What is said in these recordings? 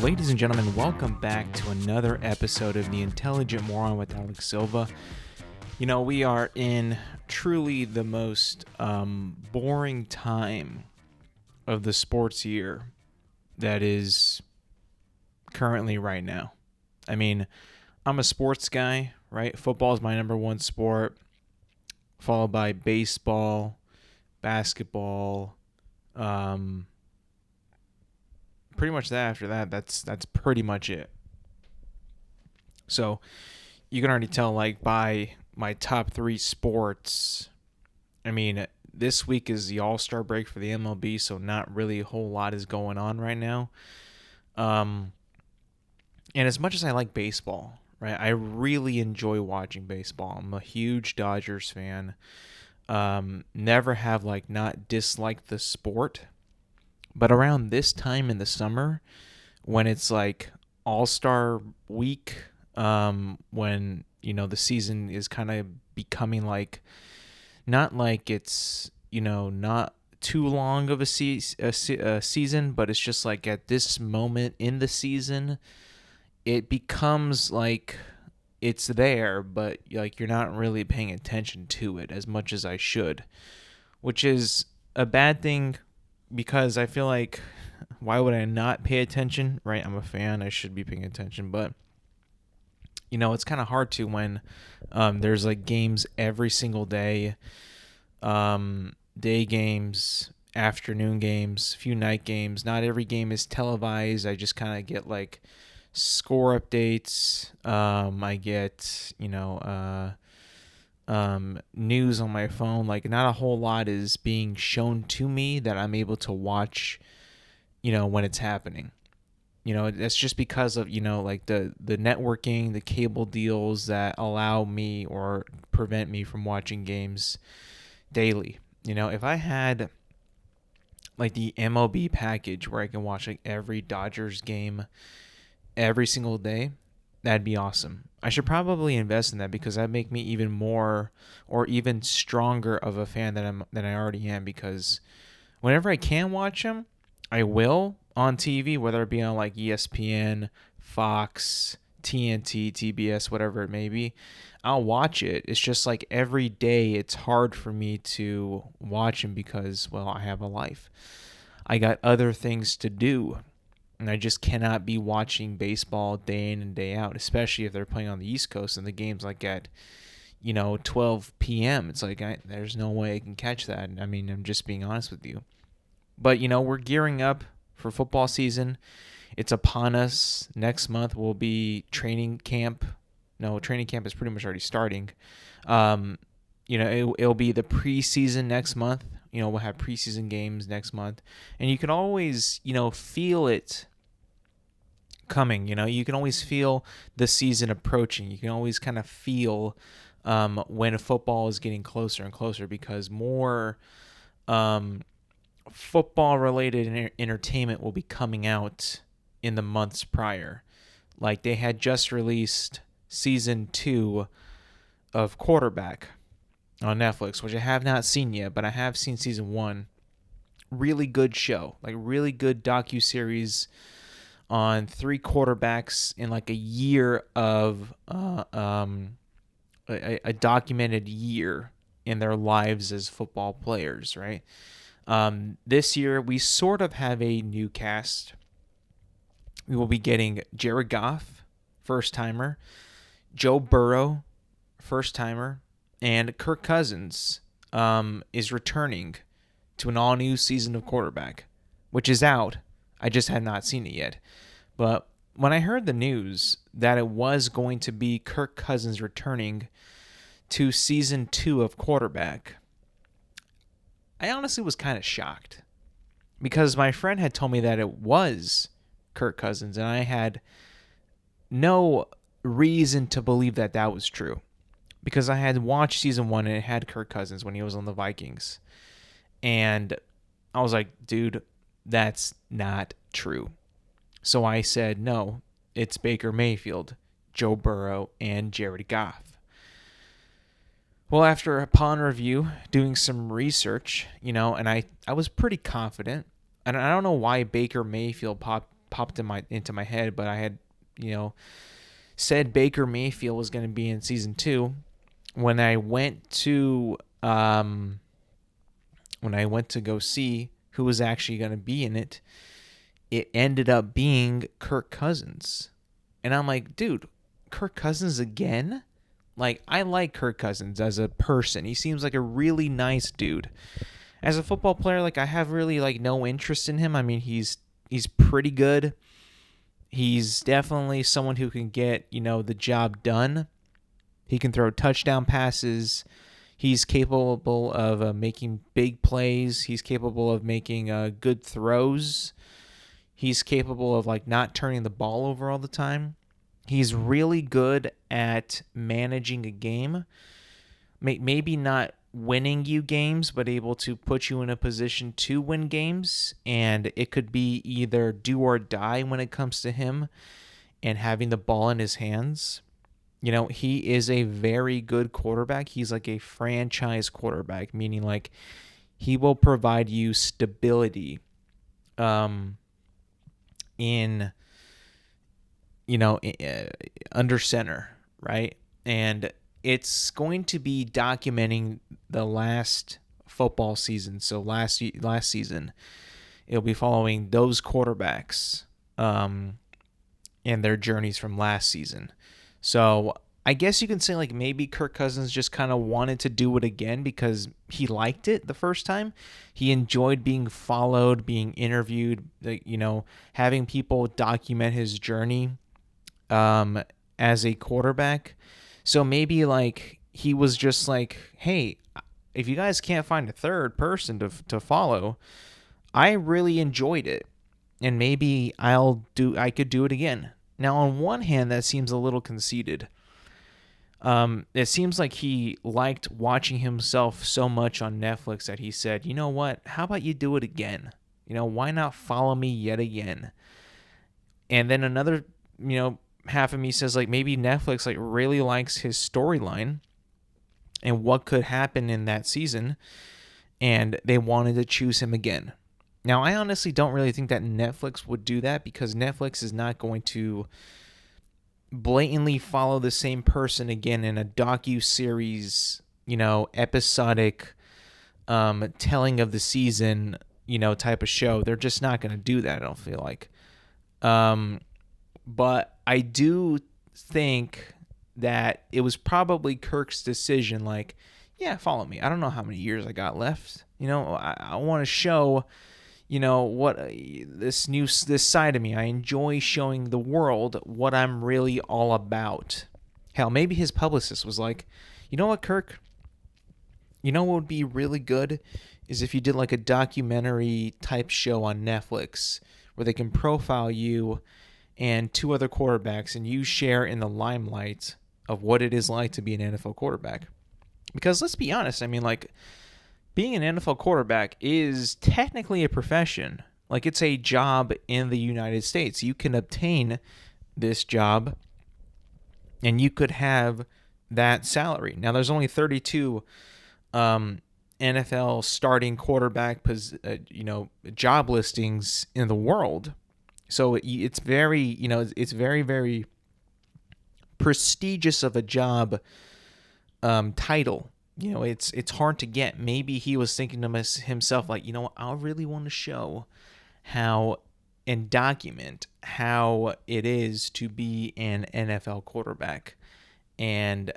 Ladies and gentlemen, welcome back to another episode of the Intelligent Moron with Alex Silva. You know, we are in truly the most boring time of the sports year that is currently right now. I mean, I'm a sports guy, right? Football is my number one sport, followed by baseball, basketball, pretty much that after that, that's pretty much it. So you can already tell, like, by my top three sports, I mean, this week is the All-Star break for the MLB, so not really a whole lot is going on right now. And as much as I like baseball, right, I really enjoy watching baseball. I'm a huge Dodgers fan. Never have, not disliked the sport. But around this time in the summer, when it's like All-Star week, when, the season is kind of becoming not like it's, not too long of a season, but it's just like at this moment in the season, it becomes like it's there, but like you're not really paying attention to it as much as I should, which is a bad thing. Because I feel like, why would I not pay attention, right? I'm a fan. I should be paying attention. But, it's kind of hard to when there's, games every single day. Day games, afternoon games, few night games. Not every game is televised. I just kind of get, score updates. I get, news on my phone. Not a whole lot is being shown to me that I'm able to watch, when it's happening. That's just because of, the networking, the cable deals that allow me or prevent me from watching games daily. If I had the MLB package where I can watch every Dodgers game every single day, that'd be awesome. I should probably invest in that because that'd make me even more or even stronger of a fan than I already am, because whenever I can watch them, I will on TV, whether it be on ESPN, Fox, TNT, TBS, whatever it may be. I'll watch it. It's just every day it's hard for me to watch them because, well, I have a life. I got other things to do. And I just cannot be watching baseball day in and day out, especially if they're playing on the East Coast and the game's at, 12 p.m. It's there's no way I can catch that. I mean, I'm just being honest with you. But, we're gearing up for football season. It's upon us. Next month will be training camp. No, training camp is pretty much already starting. It'll be the preseason next month. We'll have preseason games next month. And you can always, feel it coming. You can always feel the season approaching. You can always kind of feel when football is getting closer and closer, because more football-related entertainment will be coming out in the months prior. They had just released season 2 of Quarterback on Netflix, which I have not seen yet, but I have seen season 1. Really good show, really good docuseries on 3 quarterbacks in a year of a documented year in their lives as football players, right? This year we sort of have a new cast. We will be getting Jared Goff, first timer, Joe Burrow, first timer, and Kirk Cousins is returning to an all-new season of Quarterback, which is out. I just have not seen it yet. But when I heard the news that it was going to be Kirk Cousins returning to season 2 of Quarterback, I honestly was kind of shocked, because my friend had told me that it was Kirk Cousins, and I had no reason to believe that that was true, because I had watched season 1 and it had Kirk Cousins when he was on the Vikings. And I was like, dude, that's not true. So I said, no, it's Baker Mayfield, Joe Burrow, and Jared Goff. Well, upon review, doing some research, and I was pretty confident. And I don't know why Baker Mayfield popped into my head, but I had, you know, said Baker Mayfield was going to be in season 2. When I went to go see who was actually going to be in it, it ended up being Kirk Cousins. And I'm like, dude, Kirk Cousins again? Like, I like Kirk Cousins as a person. He seems like a really nice dude. As a football player, like, I have really, like, no interest in him. I mean, he's pretty good. He's definitely someone who can get, you know, the job done. He can throw touchdown passes. He's capable of making big plays. He's capable of making good throws. He's capable of, like, not turning the ball over all the time. He's really good at managing a game. Maybe not winning you games, but able to put you in a position to win games. And it could be either do or die when it comes to him and having the ball in his hands. You know, he is a very good quarterback. He's like a franchise quarterback, meaning like he will provide you stability in, you know, under center, right? And it's going to be documenting the last football season. So last season, it'll be following those quarterbacks and their journeys from last season. So I guess you can say like maybe Kirk Cousins just kind of wanted to do it again because he liked it the first time. He enjoyed being followed, being interviewed, you know, having people document his journey as a quarterback. So maybe like he was just like, hey, if you guys can't find a third person to follow, I really enjoyed it, and maybe I could do it again. Now, on one hand, that seems a little conceited. It seems like he liked watching himself so much on Netflix that he said, you know what, how about you do it again? You know, why not follow me yet again? And then another, you know, half of me says like maybe Netflix like really likes his storyline and what could happen in that season, and they wanted to choose him again. Now, I honestly don't really think that Netflix would do that because Netflix is not going to blatantly follow the same person again in a docu-series, you know, episodic telling of the season, you know, type of show. They're just not going to do that, I don't feel like. But I do think that it was probably Kirk's decision, like, yeah, follow me. I don't know how many years I got left. You know, I want to show, you know, what this side of me. I enjoy showing the world what I'm really all about. Hell, maybe his publicist was like, you know what, Kirk? You know what would be really good is if you did like a documentary type show on Netflix where they can profile you and 2 other quarterbacks and you share in the limelight of what it is like to be an NFL quarterback. Because let's be honest, I mean, like, being an NFL quarterback is technically a profession. Like, it's a job in the United States. You can obtain this job and you could have that salary. Now, there's only 32 NFL starting quarterback job listings in the world. So it's very, you know, it's very, very prestigious of a job title. You know, it's hard to get. Maybe he was thinking to himself, like, you know what, I really want to show how and document how it is to be an NFL quarterback. And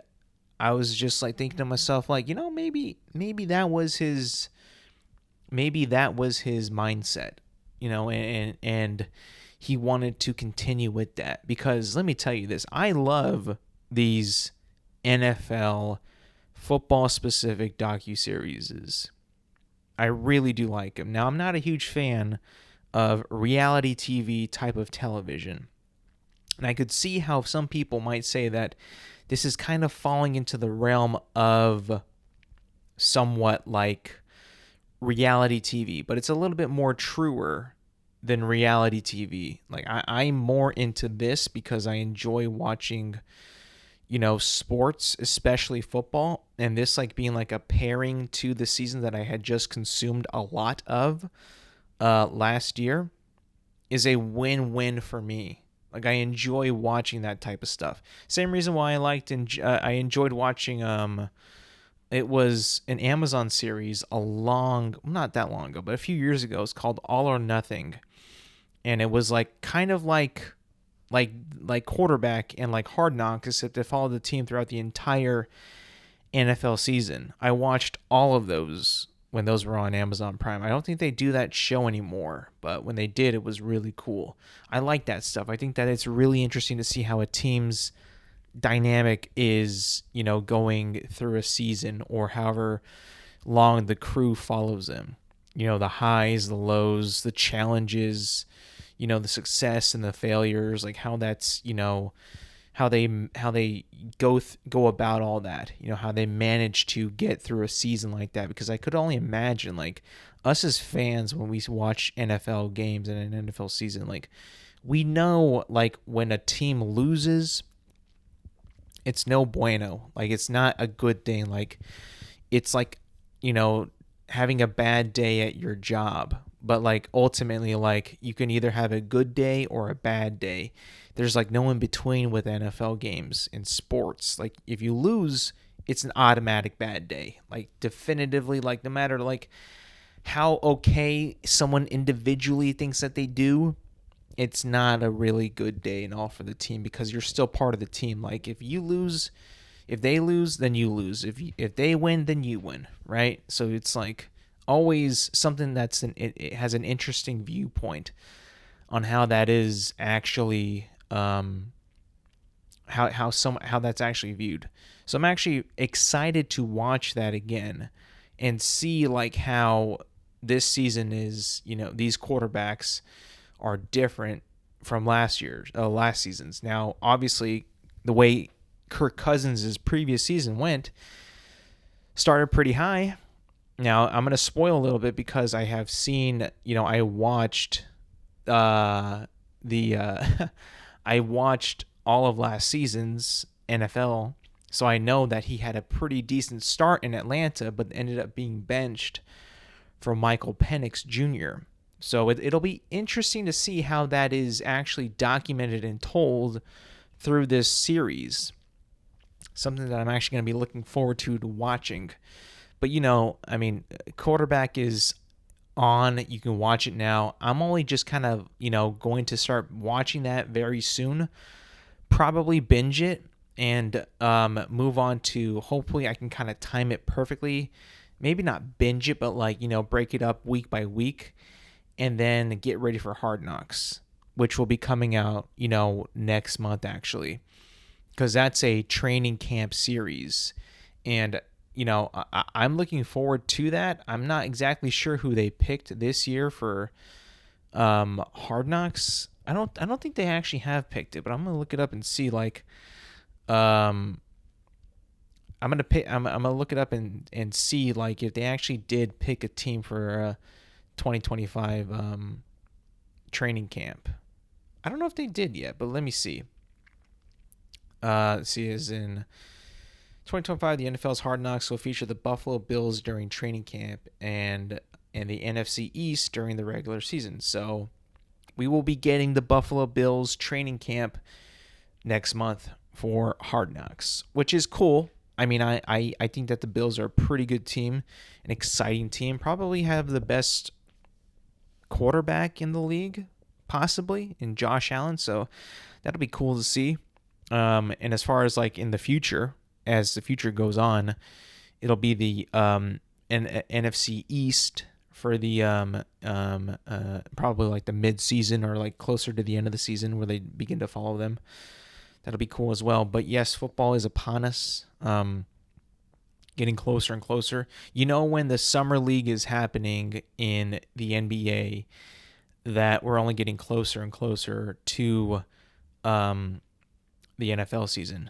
I was just like thinking to myself, like, you know, maybe that was his mindset, you know, and he wanted to continue with that. Because let me tell you this, I love these NFL football specific docuseries. I really do like them. Now, I'm not a huge fan of reality TV type of television, and I could see how some people might say that this is kind of falling into the realm of somewhat like reality TV, but it's a little bit more truer than reality TV. Like, I'm more into this because I enjoy watching, you know, sports, especially football, and this like being like a pairing to the season that I had just consumed a lot of last year. is a win-win for me. Like, I enjoy watching that type of stuff. Same reason why I enjoyed watching it was an Amazon series not that long ago, but a few years ago. It's called All or Nothing, and it was like kind of like like quarterback and like Hard Knocks, except they followed the team throughout the entire NFL season. I watched all of those when those were on Amazon Prime. I don't think they do that show anymore, but when they did, it was really cool. I like that stuff. I think that it's really interesting to see how a team's dynamic is, going through a season or however long the crew follows them. The highs, the lows, the challenges, the success and the failures, like how that's, how they go about all that, how they manage to get through a season like that. Because I could only imagine, like, us as fans, when we watch NFL games and an NFL season, like, we know, like, when a team loses, it's no bueno. Like, it's not a good thing. Like, it's like, having a bad day at your job. But, like, ultimately, like, you can either have a good day or a bad day. There's, like, no in between with NFL games and sports. Like, if you lose, it's an automatic bad day. Like, definitively, like, no matter, like, how okay someone individually thinks that they do, it's not a really good day and all for the team, because you're still part of the team. Like, if they lose, then you lose. If they win, then you win, right? So it's like always something it has an interesting viewpoint on how that is actually how that's actually viewed. So I'm actually excited to watch that again and see, like, how this season is, these quarterbacks are different from last season's. Now, obviously, the way Kirk Cousins' previous season went started pretty high. Now, I'm going to spoil a little bit because I have seen, I watched I watched all of last season's NFL, so I know that he had a pretty decent start in Atlanta, but ended up being benched for Michael Penix Jr. So it'll be interesting to see how that is actually documented and told through this series. Something that I'm actually going to be looking forward to watching. But, quarterback is on. You can watch it now. I'm only just kind of, going to start watching that very soon. Probably binge it and move on to, hopefully I can kind of time it perfectly. Maybe not binge it, but, like, break it up week by week. And then get ready for Hard Knocks, which will be coming out, next month, actually. Because that's a training camp series. And, I'm looking forward to that. I'm not exactly sure who they picked this year for Hard Knocks. I don't think they actually have picked it, but I'm gonna look it up and see. Like, I'm gonna look it up and see, like, if they actually did pick a team for 2025 training camp. I don't know if they did yet, but let me see. See, as in 2025, the NFL's Hard Knocks will feature the Buffalo Bills during training camp and the NFC East during the regular season. So we will be getting the Buffalo Bills training camp next month for Hard Knocks, which is cool. I mean, I think that the Bills are a pretty good team, an exciting team, probably have the best quarterback in the league, possibly, in Josh Allen. So that'll be cool to see. And as far as, like, in the future, as the future goes on, it'll be the NFC East for the probably like the mid-season or like closer to the end of the season where they begin to follow them. That'll be cool as well. But yes, football is upon us. Getting closer and closer. When the summer league is happening in the NBA, that we're only getting closer and closer to the NFL season.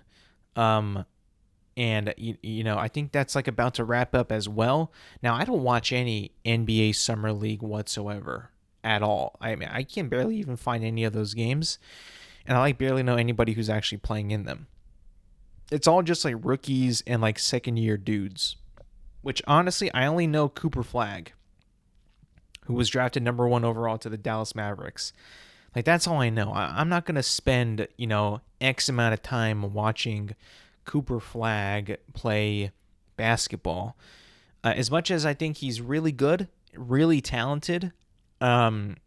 And, I think that's, like, about to wrap up as well. Now, I don't watch any NBA Summer League whatsoever at all. I mean, I can barely even find any of those games. And I, like, barely know anybody who's actually playing in them. It's all just, like, rookies and, like, second-year dudes. Which, honestly, I only know Cooper Flagg, who was drafted number 1 overall to the Dallas Mavericks. Like, that's all I know. I'm not going to spend, X amount of time watching Cooper Flag play basketball. As much as I think he's really good, really talented, um,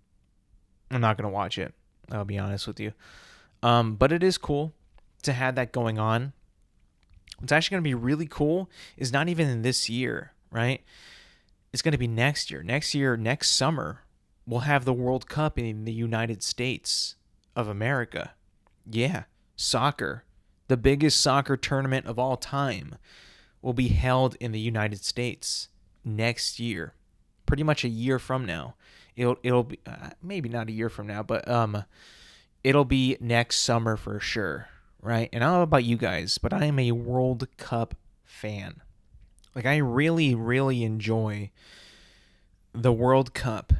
I'm not going to watch it. I'll be honest with you. But it is cool to have that going on. What's actually going to be really cool is not even in this year, right? It's going to be next year. Next summer, we'll have the World Cup in the United States of America. Yeah, soccer. The biggest soccer tournament of all time will be held in the United States next year. Pretty much a year from now. It'll be maybe not a year from now, but it'll be next summer for sure, right? And I don't know about you guys, but I am a World Cup fan. Like, I really, really enjoy the World Cup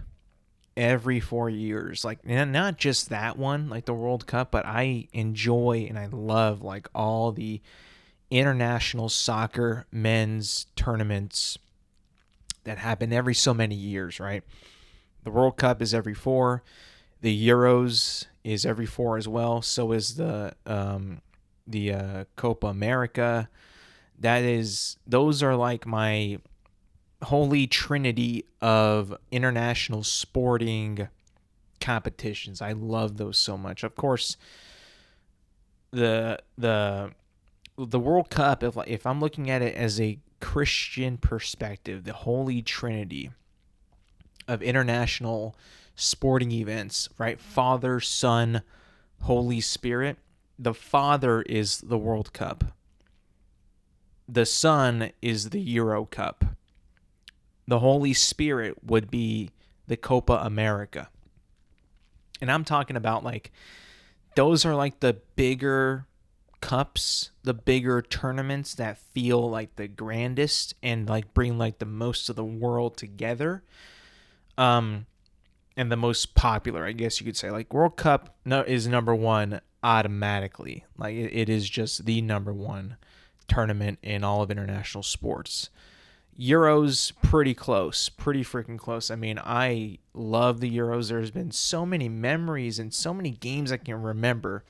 every 4 years. Like, not just that one, like the World Cup, but I enjoy and I love like all the international soccer men's tournaments that happen every so many years, right? The World Cup is every 4. The Euros is every 4 as well. So is the Copa America. Those are like my holy trinity of international sporting competitions. I love those so much. Of course, the World Cup, if I'm looking at it as a Christian perspective, the holy trinity of international sporting events, right? Father, Son, Holy Spirit. The Father is the World Cup. The Son is the Euro Cup. The Holy Spirit would be the Copa America. And I'm talking about like, those are like the bigger cups, the bigger tournaments that feel like the grandest and like bring like the most of the world together. And the most popular, I guess you could say. Like, World Cup is number one automatically. Like, it is just the number one tournament in all of international sports. Euros, pretty close, pretty freaking close. I mean, I love the Euros. There's been so many memories and so many games I can remember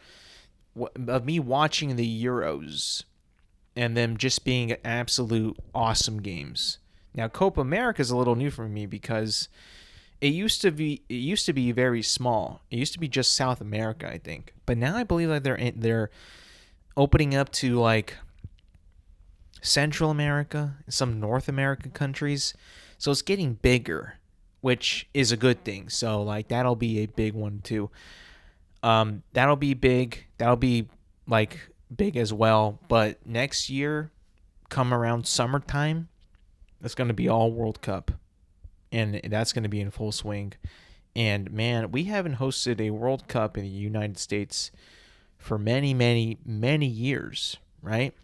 of me watching the Euros and them just being absolute awesome games. Now, Copa America is a little new for me because it used to be very small. It used to be just South America, I think. But now I believe that they're opening up to like Central America, some North American countries. So it's getting bigger, which is a good thing. So like, that'll be a big one too. That'll be big. That'll be like big as well. But next year, come around summertime, it's going to be all World Cup. And that's going to be in full swing. And man, we haven't hosted a World Cup in the United States for many, many, many years, right?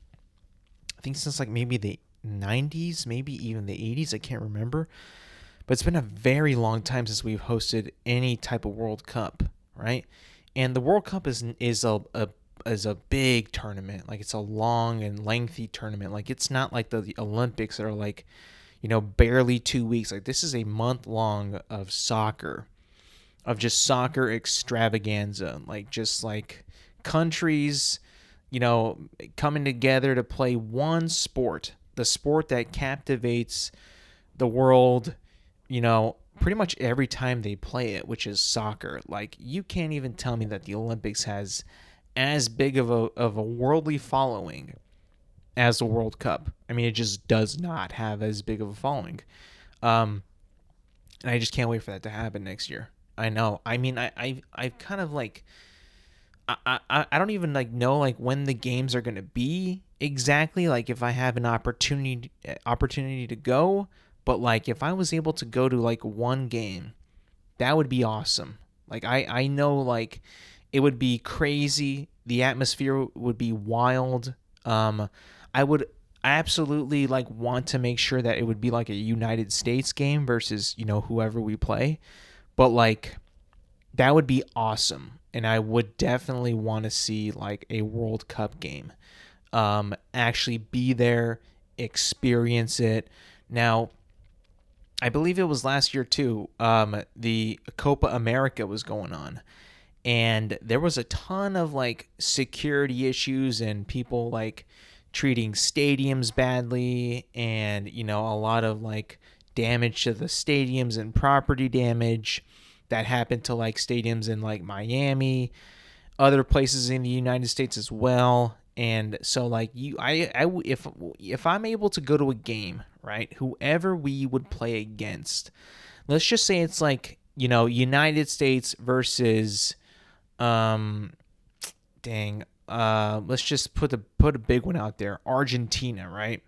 I think since like maybe the 90s, maybe even the 80s. I can't remember. But it's been a very long time since we've hosted any type of World Cup, right? And the World Cup is a big tournament. Like, it's a long and lengthy tournament. Like, it's not like the Olympics that are like, barely 2 weeks. Like, this is a month long of soccer, of just soccer extravaganza. Like, just like countries, coming together to play one sport, the sport that captivates the world, pretty much every time they play it, which is soccer. Like, you can't even tell me that the Olympics has as big of a worldly following as the World Cup. I mean, it just does not have as big of a following. And I just can't wait for that to happen next year. I know. I mean, I've kind of like, I don't even like know like when the games are going to be exactly, like if I have an opportunity to go, but like if I was able to go to like one game, that would be awesome. Like, I know like it would be crazy. The atmosphere would be wild. I would absolutely like want to make sure that it would be like a United States game versus, whoever we play. But like, that would be awesome. And I would definitely want to see like a World Cup game. Actually be there, experience it. Now, I believe it was last year too. The Copa America was going on. and there was a ton of like security issues and people like treating stadiums badly, and a lot of like damage to the stadiums and property damage that happened to like stadiums in like Miami, other places in the United States as well. And so like if I'm able to go to a game, right, whoever we would play against, let's just say it's like, United States versus um dang let's just put a big one out there, Argentina, right?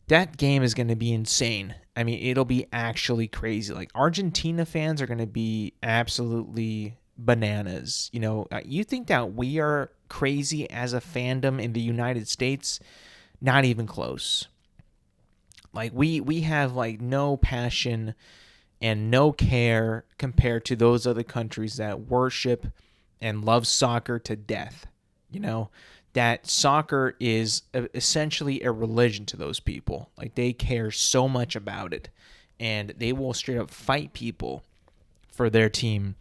That game is going to be insane. I mean, it'll be actually crazy. Like, Argentina fans are going to be absolutely bananas. You think that we are crazy as a fandom in the United States? Not even close. Like, we have like no passion and no care compared to those other countries that worship and love soccer to death. That soccer is essentially a religion to those people. Like, they care so much about it, and they will straight up fight people for their team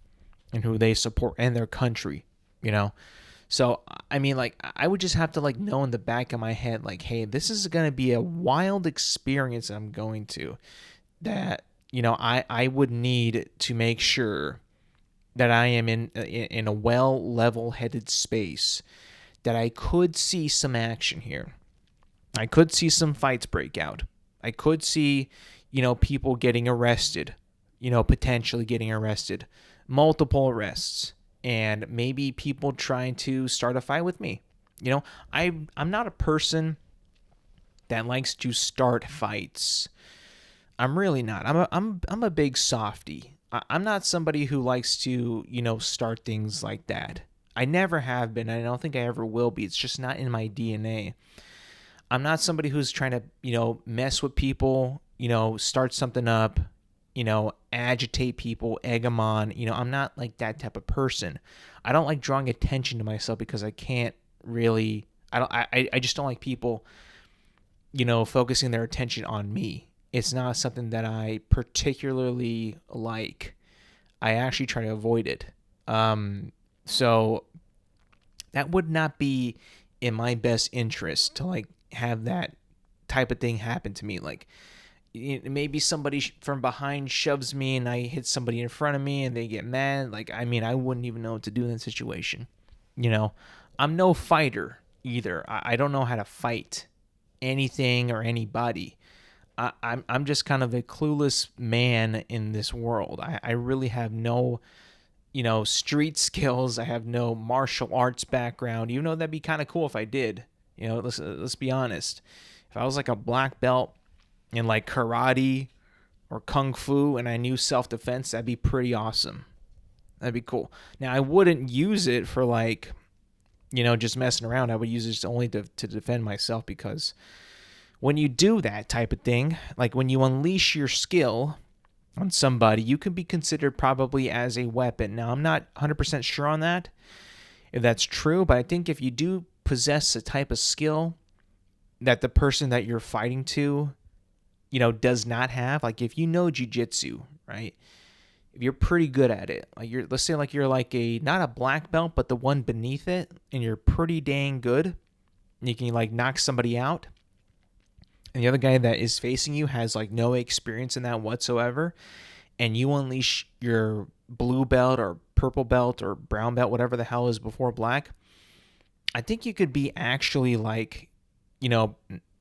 and who they support and their country. So, I mean, like, I would just have to like know in the back of my head, like, hey, this is going to be a wild experience I'm going to, that I would need to make sure that I am in a well level-headed space, that I could see some action here. I could see some fights break out. I could see, people getting arrested, potentially getting arrested, multiple arrests, and maybe people trying to start a fight with me. I'm not a person that likes to start fights. I'm really not. I'm a big softy. I'm not somebody who likes to, start things like that. I never have been. I don't think I ever will be. It's just not in my DNA. I'm not somebody who's trying to, mess with people, start something up, agitate people, egg them on. I'm not like that type of person. I don't like drawing attention to myself because I can't really, I just don't like people, focusing their attention on me. It's not something that I particularly like. I actually try to avoid it. So that would not be in my best interest to like have that type of thing happen to me. Like, maybe somebody from behind shoves me and I hit somebody in front of me and they get mad. Like, I mean, I wouldn't even know what to do in that situation. I'm no fighter either. I don't know how to fight anything or anybody. I'm just kind of a clueless man in this world. I really have no, street skills. I have no martial arts background. Even though that'd be kind of cool if I did. Let's be honest. If I was like a black belt in like karate or kung fu and I knew self-defense, that'd be pretty awesome. That'd be cool. Now, I wouldn't use it for like, just messing around. I would use it only to defend myself, because when you do that type of thing, like when you unleash your skill on somebody, you can be considered probably as a weapon. Now, I'm not 100% sure on that, if that's true, but I think if you do possess a type of skill that the person that you're fighting to, does not have, like if you know jiu-jitsu, right? If you're pretty good at it, like let's say like you're like not a black belt, but the one beneath it, and you're pretty dang good, and you can like knock somebody out, and the other guy that is facing you has like no experience in that whatsoever, and you unleash your blue belt or purple belt or brown belt, whatever the hell is before black, I think you could be actually like,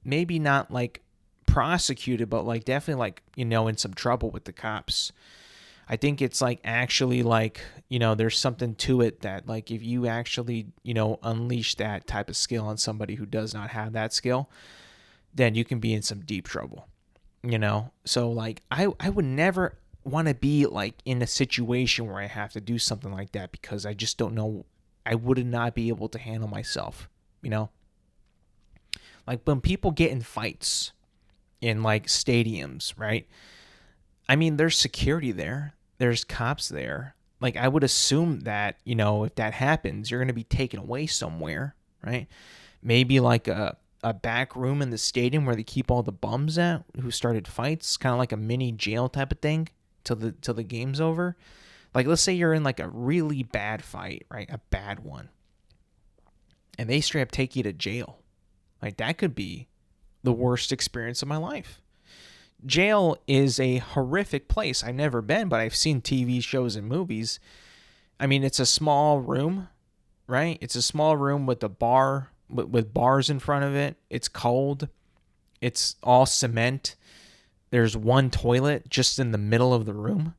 maybe not like prosecuted, but like definitely like, in some trouble with the cops. I think it's like actually like, there's something to it that like if you actually, unleash that type of skill on somebody who does not have that skill, then you can be in some deep trouble, So like I would never want to be like in a situation where I have to do something like that, because I just don't know. I would not be able to handle myself, Like when people get in fights in like stadiums, right? I mean, there's security there. There's cops there. Like, I would assume that, if that happens, you're going to be taken away somewhere, right? Maybe like a back room in the stadium where they keep all the bums at who started fights, kind of like a mini jail type of thing till the game's over. Like, let's say you're in like a really bad fight, right? A bad one. And they straight up take you to jail. Like, that could be the worst experience of my life. Jail is a horrific place. I've never been, but I've seen TV shows and movies. I mean, it's a small room, right? It's a small room with a bar, with bars in front of it. It's cold. It's all cement. There's one toilet just in the middle of the room.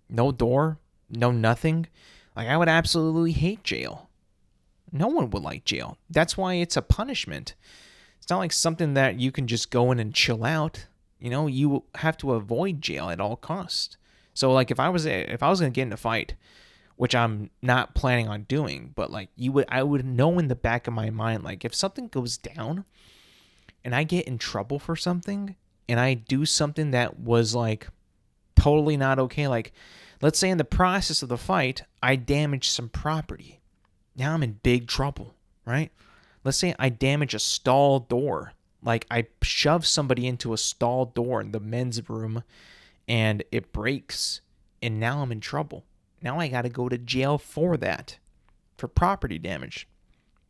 No door, no nothing. Like, I would absolutely hate jail. No one would like jail. That's why it's a punishment. It's not like something that you can just go in and chill out. You know, you have to avoid jail at all costs. So, like, if I was going to get in a fight, which I'm not planning on doing, but like I would know in the back of my mind, like, if something goes down and I get in trouble for something and I do something that was like totally not okay, like, let's say in the process of the fight, I damage some property. Now I'm in big trouble, right? Let's say I damage a stall door. Like, I shove somebody into a stall door in the men's room and it breaks, and now I'm in trouble. Now I got to go to jail for that, for property damage.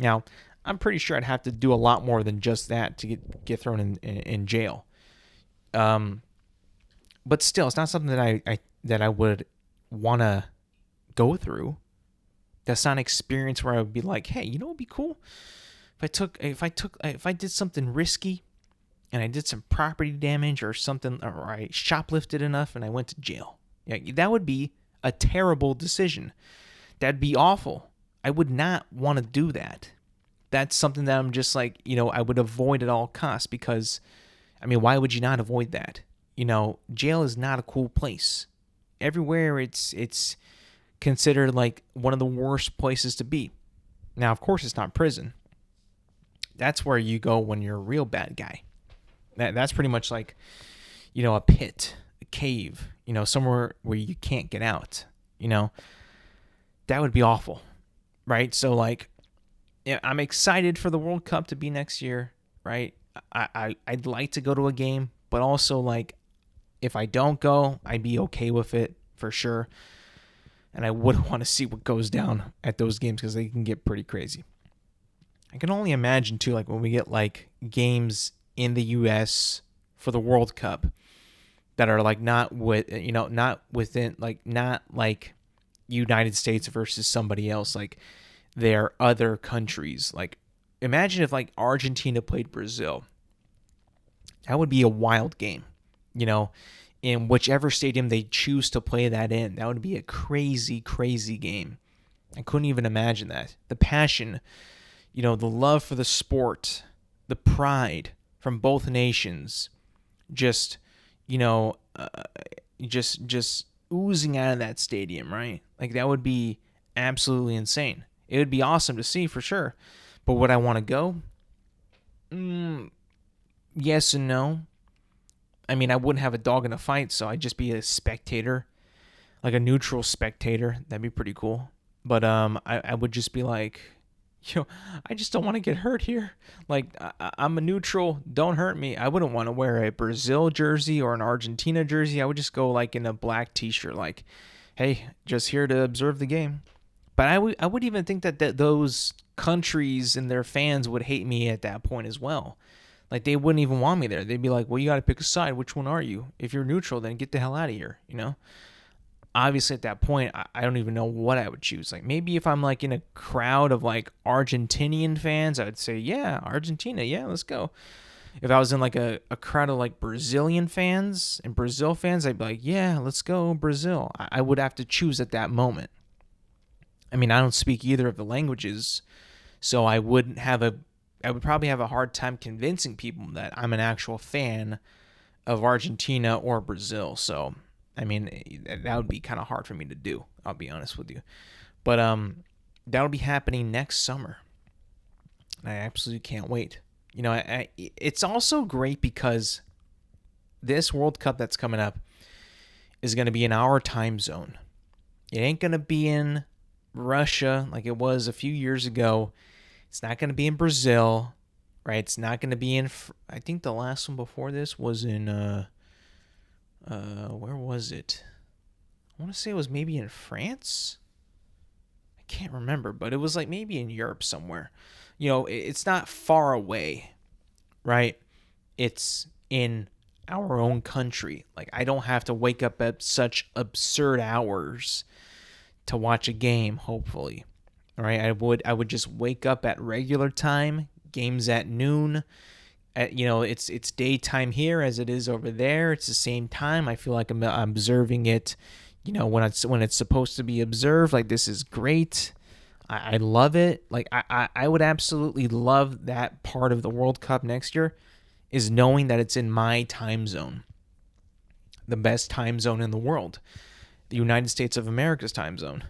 Now, I'm pretty sure I'd have to do a lot more than just that to get thrown in jail. But still, it's not something that I would want to go through. That's not an experience where I would be like, hey, you know what would be cool? If I did something risky and I did some property damage or something, or I shoplifted enough and I went to jail. Yeah, that would be a terrible decision. That'd be awful. I would not want to do that. That's something that I'm just like, I would avoid at all costs because, I mean, why would you not avoid that? Jail is not a cool place. Everywhere it's considered like one of the worst places to be. Now, of course, it's not prison. That's where you go when you're a real bad guy. That's pretty much like, a pit, a cave, somewhere where you can't get out, that would be awful, right? So, like, I'm excited for the World Cup to be next year, right? I'd like to go to a game, but also, like, if I don't go, I'd be okay with it for sure. And I would want to see what goes down at those games because they can get pretty crazy. I can only imagine, too, like, when we get, like, games in the U.S. for the World Cup that are, like, not within, like, not, like, United States versus somebody else. Like, they're other countries. Like, imagine if, like, Argentina played Brazil. That would be a wild game, in whichever stadium they choose to play that in. That would be a crazy, crazy game. I couldn't even imagine that. The passion, the love for the sport, the pride from both nations, just oozing out of that stadium, right? Like, that would be absolutely insane. It would be awesome to see for sure. But would I want to go? Yes and no. I mean, I wouldn't have a dog in a fight, so I'd just be a spectator, like a neutral spectator. That'd be pretty cool. But I would just be like, I just don't want to get hurt here. Like, I'm a neutral. Don't hurt me. I wouldn't want to wear a Brazil jersey or an Argentina jersey. I would just go, like, in a black T-shirt, like, hey, just here to observe the game. But I would even think that those countries and their fans would hate me at that point as well. Like, they wouldn't even want me there. They'd be like, well, you got to pick a side. Which one are you? If you're neutral, then get the hell out of here, Obviously, at that point, I don't even know what I would choose. Like, maybe if I'm, like, in a crowd of, like, Argentinian fans, I would say, yeah, Argentina, yeah, let's go. If I was in, like, a crowd of, like, Brazilian fans and Brazil fans, I'd be like, yeah, let's go Brazil. I would have to choose at that moment. I mean, I don't speak either of the languages, so I would probably have a hard time convincing people that I'm an actual fan of Argentina or Brazil. So, I mean, that would be kind of hard for me to do, I'll be honest with you. But that'll be happening next summer. I absolutely can't wait. It's also great because this World Cup that's coming up is going to be in our time zone. It ain't going to be in Russia like it was a few years ago. It's not going to be in Brazil, right? It's not going to be in, I think the last one before this was in, where was it? I want to say it was maybe in France. I can't remember, but it was like maybe in Europe somewhere. It's not far away, right? It's in our own country. Like, I don't have to wake up at such absurd hours to watch a game, hopefully. All right, I would just wake up at regular time, games at noon. It's daytime here as it is over there. It's the same time. I feel like I'm observing it, when it's supposed to be observed. Like, this is great. I love it. Like, I would absolutely love that part of the World Cup next year, is knowing that it's in my time zone, the best time zone in the world, the United States of America's time zone.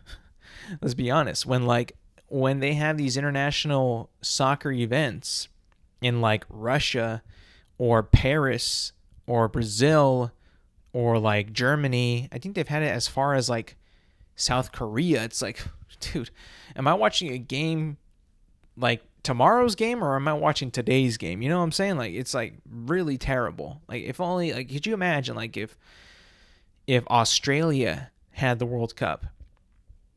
Let's be honest. When they have these international soccer events in like Russia or Paris or Brazil or like Germany, I think they've had it as far as like South Korea. It's like, dude, am I watching a game like tomorrow's game, or am I watching today's game? You know what I'm saying? Like, it's like really terrible. Like, if only, like, could you imagine, like, if Australia had the World Cup?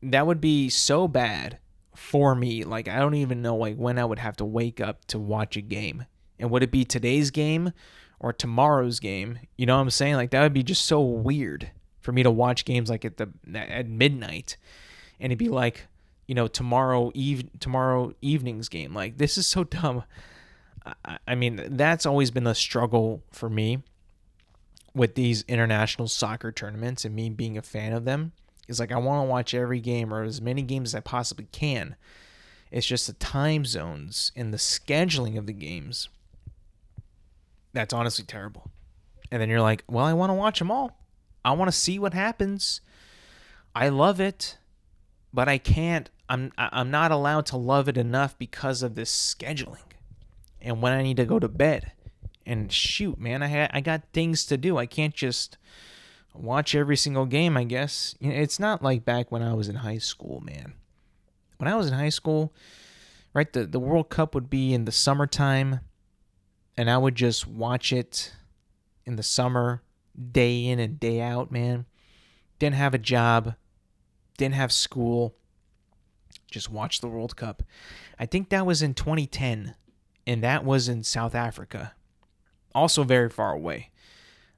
That would be so bad for me. Like, I don't even know like when I would have to wake up to watch a game. And would it be today's game or tomorrow's game? You know what I'm saying? Like, that would be just so weird for me to watch games like at midnight, and it'd be like, tomorrow evening's game. Like, this is so dumb. I mean, that's always been a struggle for me with these international soccer tournaments, and me being a fan of them, is like, I want to watch every game, or as many games as I possibly can. It's just the time zones and the scheduling of the games that's honestly terrible. And then you're like, well, I want to watch them all. I want to see what happens. I love it, but I can't. I'm not allowed to love it enough because of this scheduling. And when I need to go to bed, and shoot, man, I got things to do. I can't just watch every single game, I guess. It's not like back when I was in high school, man. When I was in high school, right, the World Cup would be in the summertime, and I would just watch it in the summer, day in and day out, man. Didn't have a job, didn't have school, just watch the World Cup. I think that was in 2010, and that was in South Africa. Also very far away.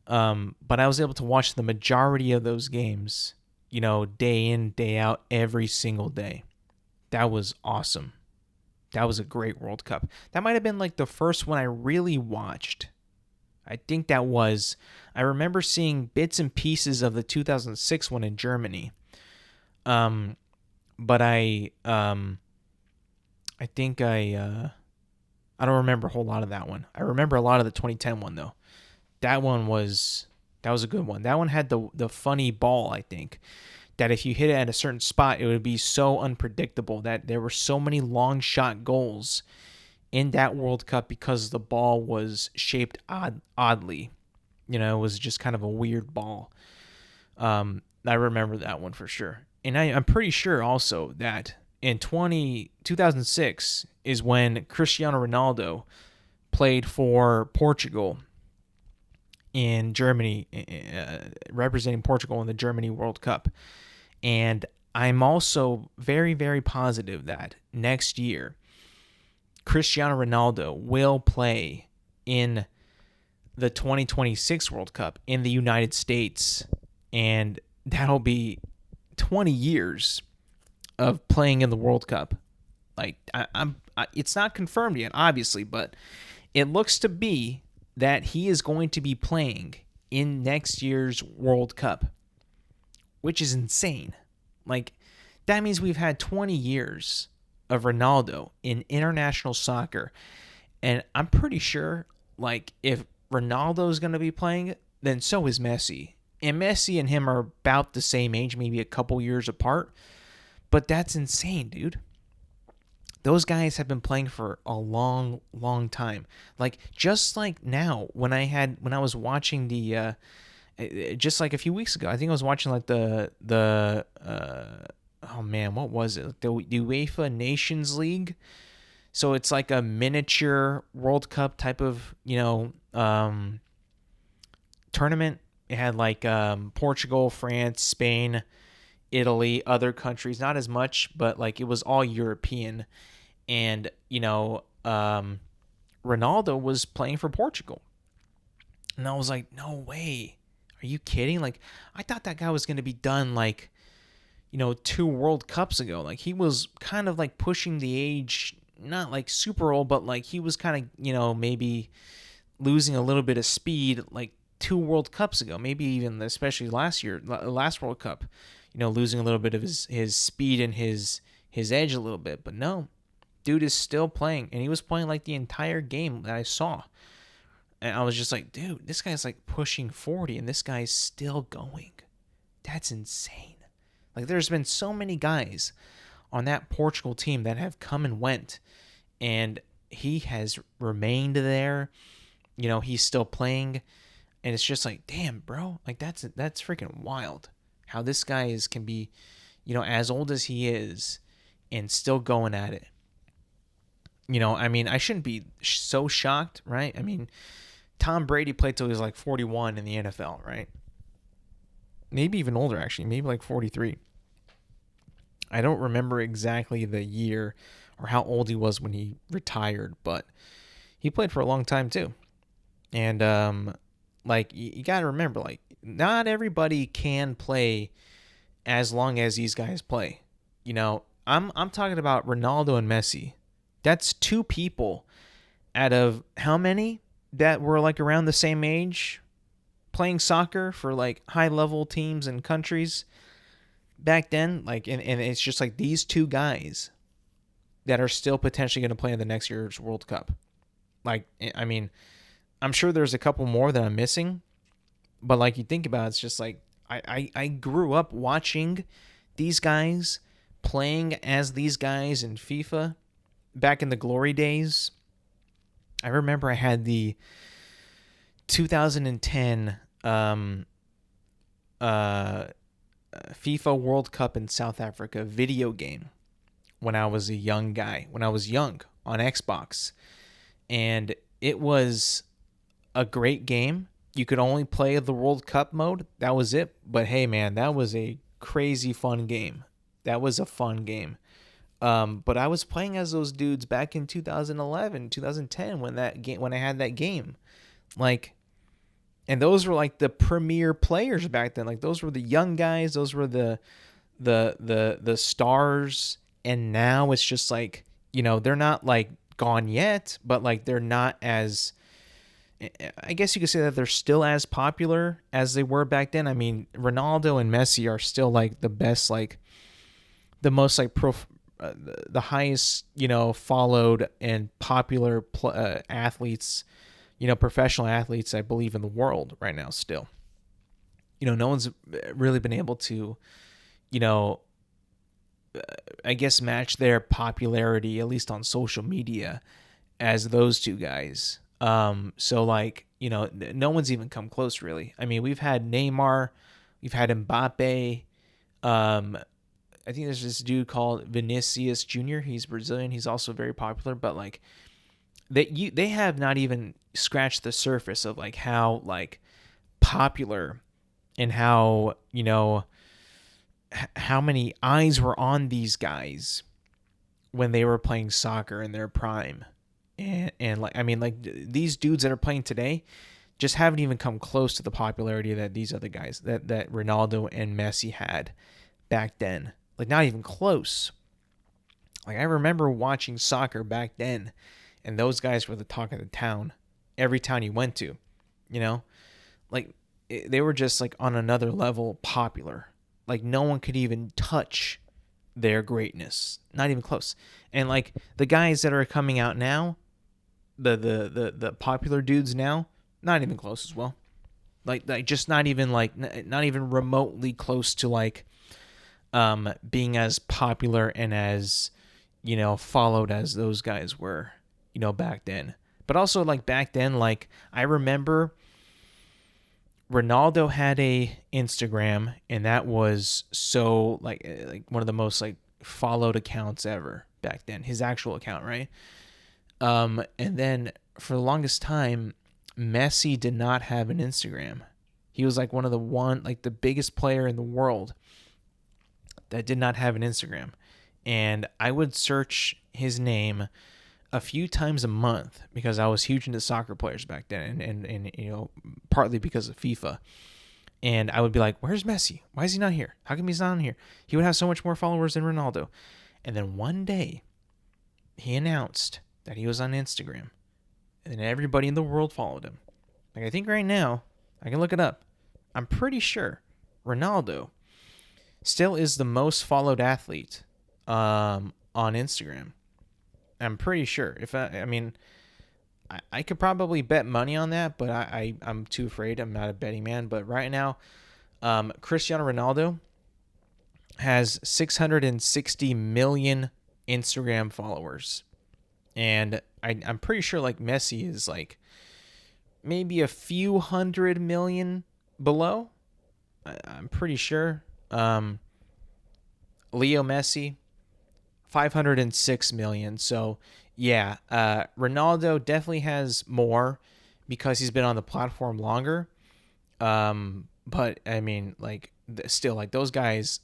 But I was able to watch the majority of those games, day in, day out, every single day. That was awesome. That was a great World Cup. That might have been like the first one I really watched. I think that was. I remember seeing bits and pieces of the 2006 one in Germany. But I think I don't remember a whole lot of that one. I remember a lot of the 2010 one though. That was a good one. That one had the funny ball, I think, that if you hit it at a certain spot, it would be so unpredictable, that there were so many long shot goals in that World Cup because the ball was shaped oddly. It was just kind of a weird ball. I remember that one for sure. And I'm pretty sure also that in 2006 is when Cristiano Ronaldo played for Portugal in Germany, representing Portugal in the Germany World Cup. And I'm also very, very positive that next year, Cristiano Ronaldo will play in the 2026 World Cup in the United States. And that'll be 20 years of playing in the World Cup. Like, it's not confirmed yet, obviously, but it looks to be that he is going to be playing in next year's World Cup, which is insane. Like, that means we've had 20 years of Ronaldo in international soccer. And I'm pretty sure, like, if Ronaldo is going to be playing, then so is Messi. And Messi and him are about the same age, maybe a couple years apart. But that's insane, dude. Those guys have been playing for a long, long time. Like, just like now, when I was watching just like a few weeks ago, I think I was watching like oh man, what was it? The UEFA Nations League. So it's like a miniature World Cup type of, tournament. It had like Portugal, France, Spain, Italy, other countries, not as much, but like it was all European. And, Ronaldo was playing for Portugal. And I was like, no way. Are you kidding? Like, I thought that guy was going to be done like, 2 World Cups ago. Like, he was kind of like pushing the age, not like super old, but like he was kind of, maybe losing a little bit of speed like 2 World Cups ago. Maybe even, especially last World Cup, losing a little bit of his speed and his edge a little bit. But no, dude is still playing. And he was playing like the entire game that I saw. And I was just like, dude, this guy's like pushing 40 and this guy's still going. That's insane. Like, there's been so many guys on that Portugal team that have come and went, and he has remained there. He's still playing, and it's just like, damn, bro, like that's freaking wild. How this guy can be, as old as he is, and still going at it. I mean, I shouldn't be so shocked, right? I mean, Tom Brady played till he was like 41 in the NFL, right? Maybe even older, actually. Maybe like 43. I don't remember exactly the year or how old he was when he retired, but he played for a long time too. And like you got to remember, like, not everybody can play as long as these guys play. I'm talking about Ronaldo and Messi. That's two people out of how many that were like around the same age playing soccer for like high level teams and countries back then. Like, and it's just like these two guys that are still potentially going to play in the next year's World Cup. Like, I mean, I'm sure there's a couple more that I'm missing, but like you think about it, it's just like I grew up watching these guys playing as these guys in FIFA back in the glory days. I remember I had the 2010 FIFA World Cup in South Africa video game when I was a young guy, when I was young on Xbox. And it was a great game. You could only play the World Cup mode. That was it. But hey, man, that was a crazy fun game. That was a fun game. But I was playing as those dudes back in 2011, 2010 when I had that game. Like, and those were like the premier players back then. Like, those were the young guys. Those were the stars. And now it's just like, they're not like gone yet, but like they're not as, I guess you could say that they're still as popular as they were back then. I mean, Ronaldo and Messi are still like the best, like the most like the highest, followed and popular athletes, professional athletes, I believe, in the world right now still. No one's really been able to, I guess, match their popularity, at least on social media, as those two guys. So like, no one's even come close, really. I mean, we've had Neymar, we've had Mbappe. I think there's this dude called Vinicius Jr. He's Brazilian. He's also very popular, but like they have not even scratched the surface of like how like popular and how, how many eyes were on these guys when they were playing soccer in their prime. And like, I mean, like these dudes that are playing today just haven't even come close to the popularity that these other guys, that Ronaldo and Messi had back then. Like, not even close. Like, I remember watching soccer back then, and those guys were the talk of the town. Every town you went to, like they were just like on another level popular. Like, no one could even touch their greatness. Not even close. And like the guys that are coming out now, the popular dudes now, not even close as well. Like just not even remotely close to like being as popular and as, followed as those guys were, back then. But also like back then, like I remember Ronaldo had a Instagram, and that was so like one of the most like followed accounts ever back then, his actual account, right? And then for the longest time, Messi did not have an Instagram. He was like like the biggest player in the world that did not have an Instagram. And I would search his name a few times a month because I was huge into soccer players back then, and partly because of FIFA. And I would be like, where's Messi? Why is he not here? How come he's not on here? He would have so much more followers than Ronaldo. And then one day, he announced that he was on Instagram. And then everybody in the world followed him. Like, I think right now, I can look it up. I'm pretty sure Ronaldo still is the most followed athlete on Instagram. I'm pretty sure. I could probably bet money on that, but I'm too afraid. I'm not a betting man. But right now, Cristiano Ronaldo has 660 million Instagram followers. And I'm pretty sure like Messi is like maybe a few 100 million below. I'm pretty sure. Leo Messi, 506 million. So yeah, Ronaldo definitely has more because he's been on the platform longer. But I mean, like, still, like, those guys,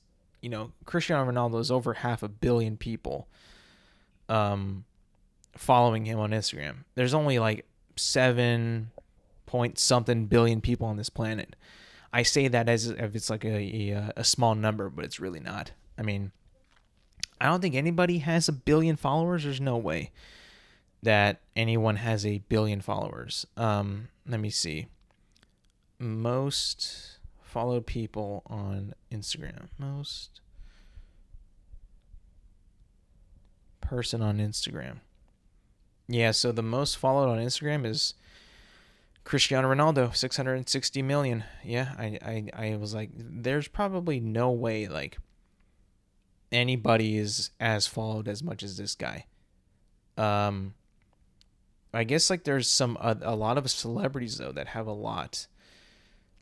Cristiano Ronaldo is over 500 million people following him on Instagram. There's only like 7 point something billion people on this planet. I say that as if it's like a small number, but it's really not. I mean, I don't think anybody has 1 billion followers. There's no way that anyone has 1 billion followers. Let me see. Most followed people on Instagram. Most person on Instagram. Yeah, so the most followed on Instagram is Cristiano Ronaldo, 660 million. Yeah, I was like, there's probably no way like anybody is as followed as much as this guy. I guess like there's a lot of celebrities though that have a lot.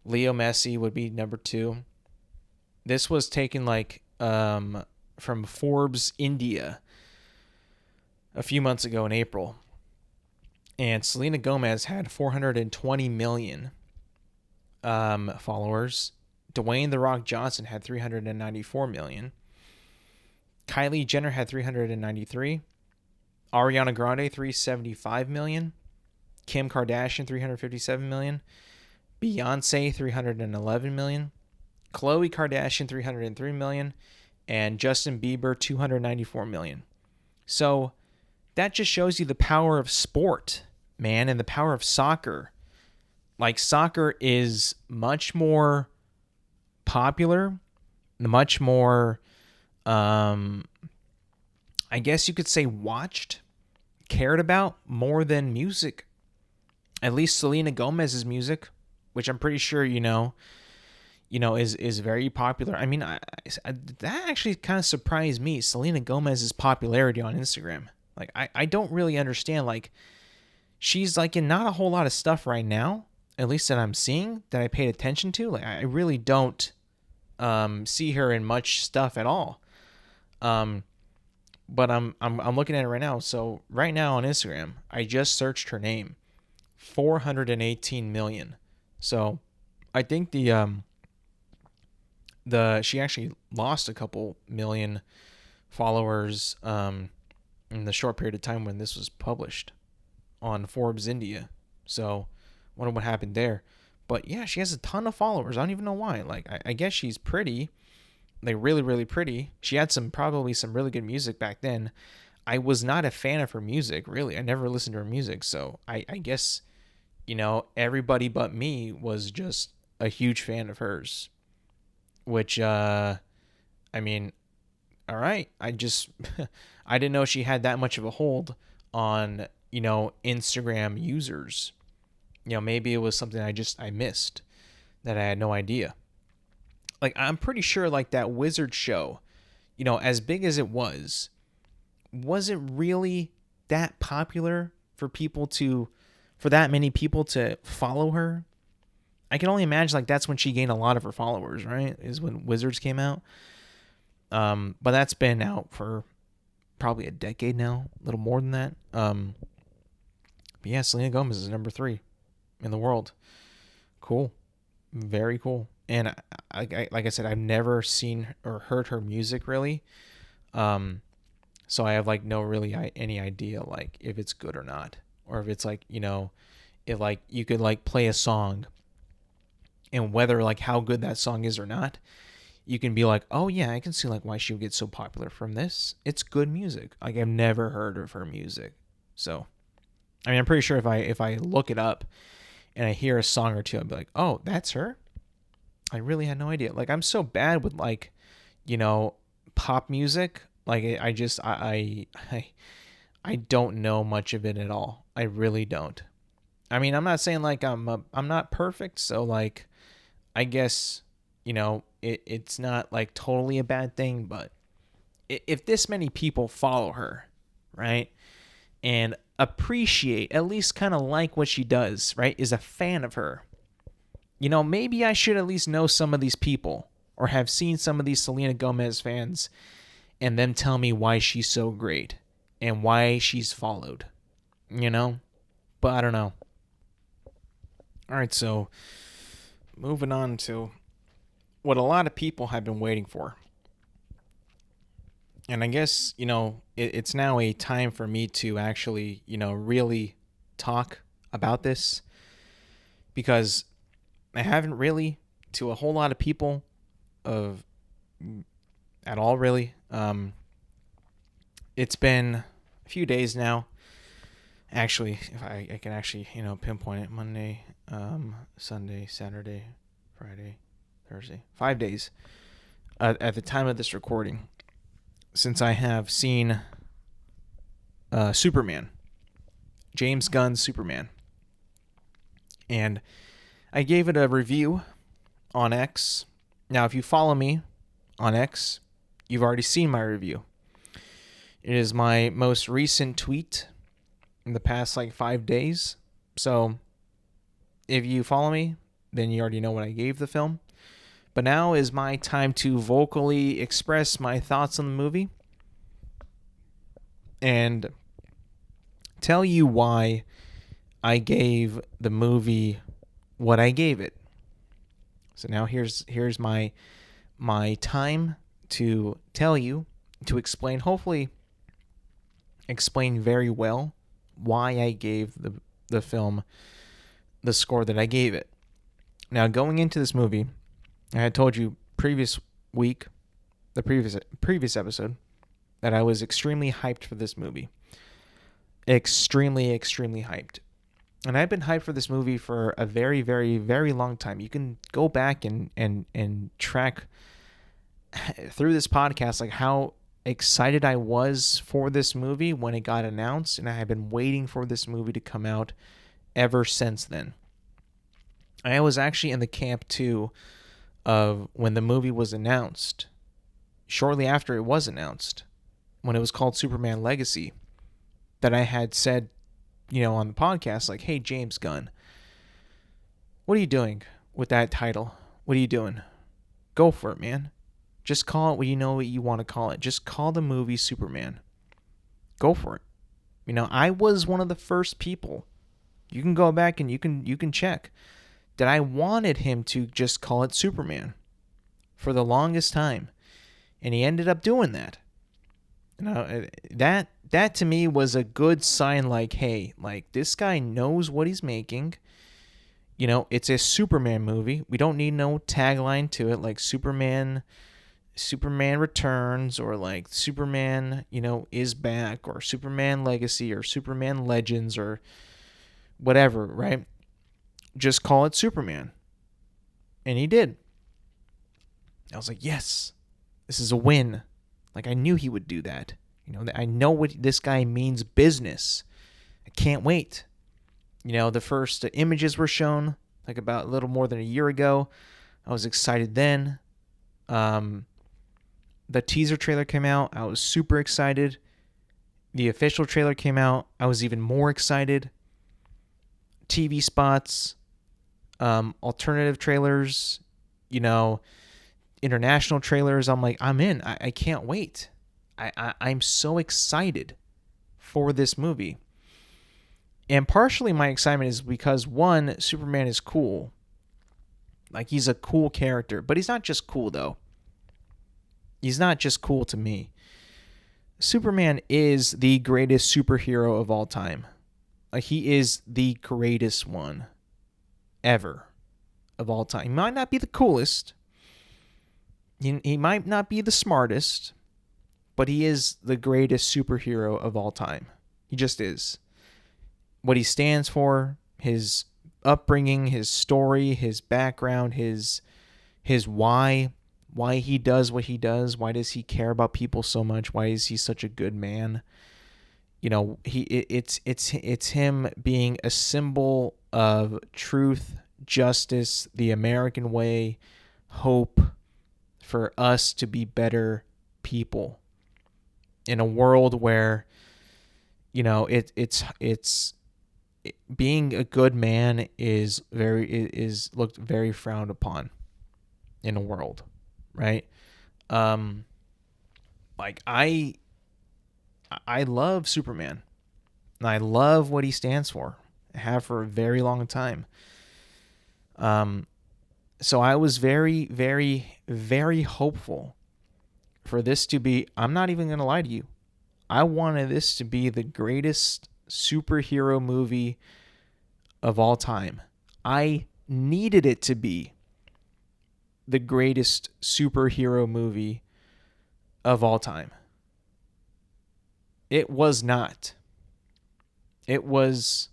Leo Messi would be number 2. This was taken like from Forbes India a few months ago in April. And Selena Gomez had 420 million followers. Dwayne The Rock Johnson had 394 million. Kylie Jenner had 393. Ariana Grande, 375 million. Kim Kardashian, 357 million. Beyonce, 311 million. Khloe Kardashian, 303 million. And Justin Bieber, 294 million. So that just shows you the power of sport, man, and the power of soccer. Like, soccer is much more popular, much more, I guess you could say, watched, cared about more than music. At least Selena Gomez's music, which I'm pretty sure is very popular. I mean, that actually kind of surprised me. Selena Gomez's popularity on Instagram. Like, I don't really understand. Like, she's like in not a whole lot of stuff right now, at least that I'm seeing that I paid attention to. Like, I really don't see her in much stuff at all. But I'm looking at it right now. So right now on Instagram, I just searched her name, 418 million. So I think she actually lost a couple million followers in the short period of time when this was published on Forbes India. So I wonder what happened there. But yeah, she has a ton of followers. I don't even know why. Like, I guess she's pretty. Like, really, really pretty. She had probably some really good music back then. I was not a fan of her music, really. I never listened to her music. So I guess, everybody but me was just a huge fan of hers. Which, I mean, all right. I didn't know she had that much of a hold on, Instagram users. Maybe it was something I missed that I had no idea. Like, I'm pretty sure like that Wizard show, as big as it was it really that popular for that many people to follow her? I can only imagine like that's when she gained a lot of her followers, right? Is when Wizards came out. But that's been out for probably a decade now, a little more than that. But yeah, Selena Gomez is number 3 in the world. Cool. Very cool. And like I said, I've never seen or heard her music really. Um, so I have like no really any idea like if it's good or not, or if it's like, if like you could like play a song and whether like how good that song is or not, you can be like, oh yeah, I can see like why she would get so popular from this. It's good music. Like I've never heard of her music. So I mean, I'm pretty sure if I look it up and I hear a song or two, I'll be like, oh, that's her. I really had no idea. Like I'm so bad with like, you know, pop music. Like I don't know much of it at all. I really don't. I mean, I'm not saying like I'm not perfect. So like, I guess it's not like totally a bad thing. But if this many people follow her, right, and appreciate, at least kind of like what she does, right, is a fan of her, maybe I should at least know some of these people or have seen some of these Selena Gomez fans and them tell me why she's so great and why she's followed, But I don't know. All right, so moving on to what a lot of people have been waiting for. And I guess, it's now a time for me to actually, really talk about this because I haven't really to a whole lot of people of at all really. It's been a few days now. Actually, if I can actually, pinpoint it, Monday, Sunday, Saturday, Friday, Thursday, 5 days at the time of this recording since I have seen Superman, James Gunn's Superman. And I gave it a review on X. Now, if you follow me on X, you've already seen my review. It is my most recent tweet in the past 5 days. So if you follow me, then you already know what I gave the film. But now is my time to vocally express my thoughts on the movie and tell you why I gave the movie what I gave it. So now here's my time to tell you, to explain, hopefully explain very well why I gave the film the score that I gave it. Now, going into this movie, I had told you previous episode, that I was extremely hyped for this movie. Extremely, extremely hyped. And I've been hyped for this movie for a very, very, very long time. You can go back and track through this podcast like how excited I was for this movie when it got announced, and I have been waiting for this movie to come out ever since then. I was actually in the camp too of when the movie was announced, shortly after it was announced, when it was called Superman Legacy, that I had said, on the podcast, like, hey, James Gunn, what are you doing with that title? What are you doing? Go for it, man. Just call it what you want to call it. Just call the movie Superman. Go for it. I was one of the first people. You can go back and you can check that I wanted him to just call it Superman for the longest time. And he ended up doing that. That to me was a good sign, like, hey, like, this guy knows what he's making. It's a Superman movie. We don't need no tagline to it like Superman Returns, or like Superman, is back, or Superman Legacy, or Superman Legends, or whatever, right? Just call it Superman. And he did. I was like, yes, this is a win. Like, I knew he would do that. I know what this guy means business. I can't wait. The first images were shown like about a little more than a year ago. I was excited then. The teaser trailer came out. I was super excited. The official trailer came out. I was even more excited. TV spots, alternative trailers, international trailers. I'm like, I'm in. I can't wait. I'm so excited for this movie. And partially my excitement is because, one, Superman is cool. Like, he's a cool character, but he's not just cool, though. He's not just cool to me. Superman is the greatest superhero of all time. Like, he is the greatest one ever of all time. He might not be the coolest. He might not be the smartest, but he is the greatest superhero of all time. He just is. What he stands for, his upbringing, his story, his background, his why he does what he does. Why does he care about people so much? Why is he such a good man? You know, it's him being a symbol of truth, justice, the American way, hope for us to be better people in a world where, you know, it's being a good man is looked very frowned upon in a world, right? Like, I love Superman, and I love what he stands for. I have for a very long time. So I was very, very, very hopeful for this to be, I'm not even going to lie to you, I wanted this to be the greatest superhero movie of all time. I needed it to be the greatest superhero movie of all time. It was not. It was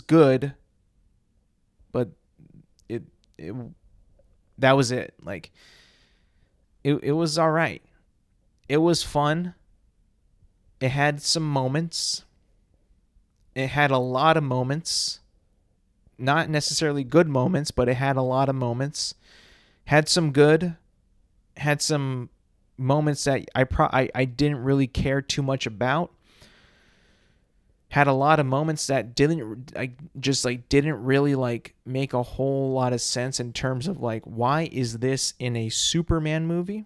good, but it that was it. Like, it was all right. It was fun. It had some moments. It had a lot of moments. Not necessarily good moments, but it had a lot of moments. Had some good. Had some moments that I didn't really care too much about. Had a lot of moments that didn't really like make a whole lot of sense in terms of like, why is this in a Superman movie?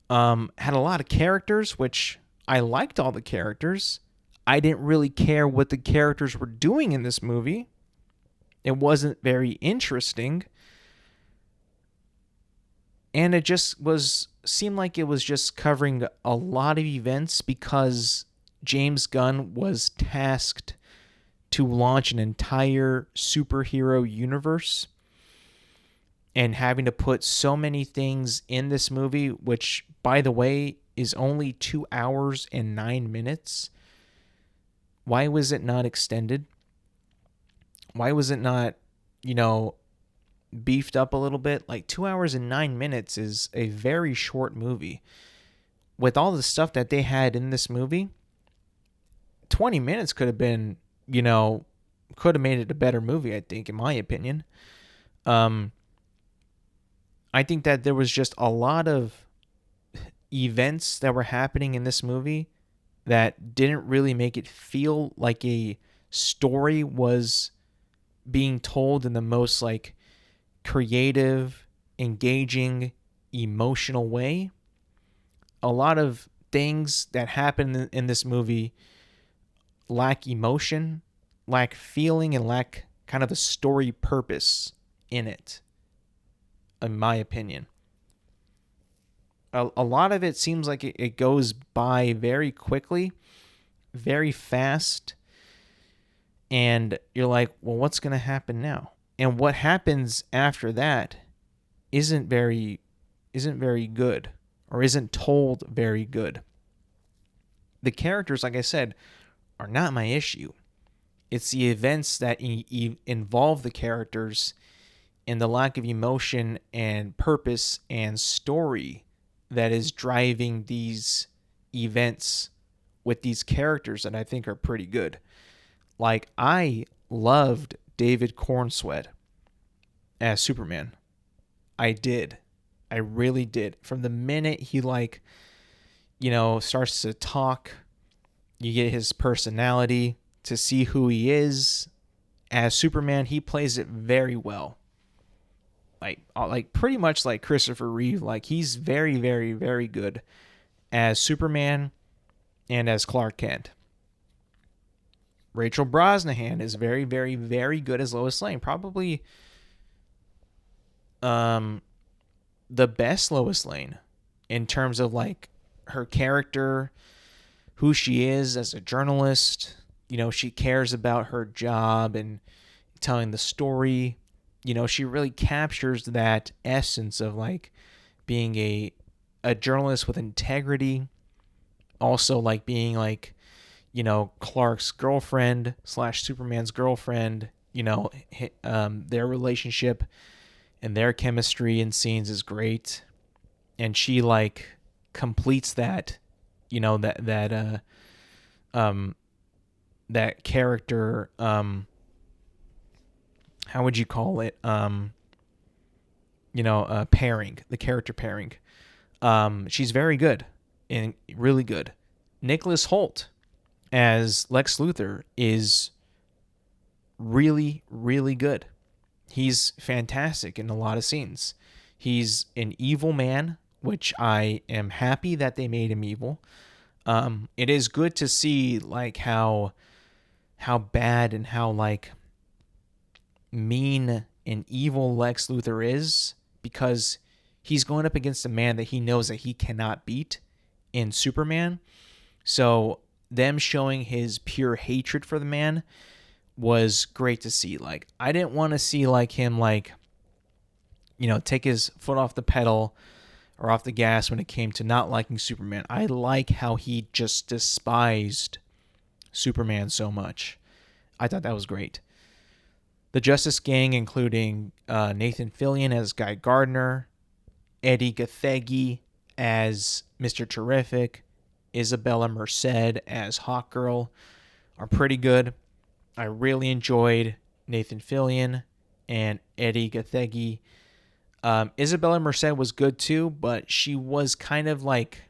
Had a lot of characters, which I liked all the characters. I didn't really care what the characters were doing in this movie. It wasn't very interesting. And it just seemed like it was just covering a lot of events because James Gunn was tasked to launch an entire superhero universe, and having to put so many things in this movie, which, by the way, is only 2 hours and 9 minutes. Why was it not extended? Why was it not, beefed up a little bit? Like, 2 hours and 9 minutes is a very short movie. With all the stuff that they had in this movie, 20 minutes could have been, could have made it a better movie, I think, in my opinion. I think that there was just a lot of events that were happening in this movie that didn't really make it feel like a story was being told in the most like creative, engaging, emotional way. A lot of things that happen in this movie lack emotion, lack feeling, and lack kind of a story purpose in it, in my opinion. A lot of it seems like it goes by very quickly, very fast, and you're like, well, what's going to happen now? And what happens after that isn't very good, or isn't told very good. The characters, like I said, are not my issue. It's the events that involve the characters and the lack of emotion and purpose and story that is driving these events with these characters that I think are pretty good. Like, I loved David Cornsweet as Superman. I did. I really did. From the minute he starts to talk, you get his personality, to see who he is as Superman. He plays it very well. Like pretty much like Christopher Reeve. Like, he's very, very, very good as Superman and as Clark Kent. Rachel Brosnahan is very, very, very good as Lois Lane. Probably the best Lois Lane in terms of like her character, who she is as a journalist. You know, she cares about her job and telling the story. You know, she really captures that essence of like being a journalist with integrity. Also like being like, you know, Clark's girlfriend / Superman's girlfriend. You know, their relationship and their chemistry in scenes is great. And she like completes that, you know, that character, how would you call it? Pairing, the character pairing. She's very good and really good. Nicholas Hoult as Lex Luthor is really, really good. He's fantastic in a lot of scenes. He's an evil man, which I am happy that they made him evil. It is good to see like how bad and how like mean and evil Lex Luthor is, because he's going up against a man that he knows that he cannot beat in Superman. So them showing his pure hatred for the man was great to see. Like, I didn't want to see like him like, you know, take his foot off the pedal or off the gas when it came to not liking Superman. I like how he just despised Superman so much. I thought that was great. The Justice Gang, including Nathan Fillion as Guy Gardner, Eddie Gathegi as Mr. Terrific, Isabella Merced as Hawkgirl, are pretty good. I really enjoyed Nathan Fillion and Eddie Gathegi. Isabella Merced was good too, but she was kind of like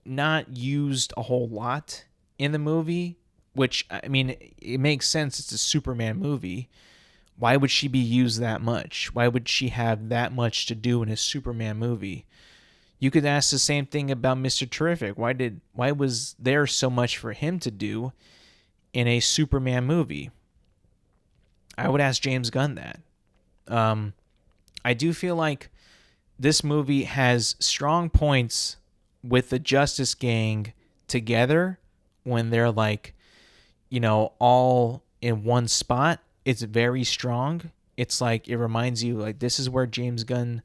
not used a whole lot in the movie, which, I mean, it makes sense. It's a Superman movie. Why would she be used that much? Why would she have that much to do in a Superman movie? You could ask the same thing about Mr. Terrific. Why was there so much for him to do in a Superman movie? I would ask James Gunn that. I do feel like this movie has strong points with the Justice Gang together when they're like, you know, all in one spot. It's very strong. It's like, it reminds you like this is where James Gunn,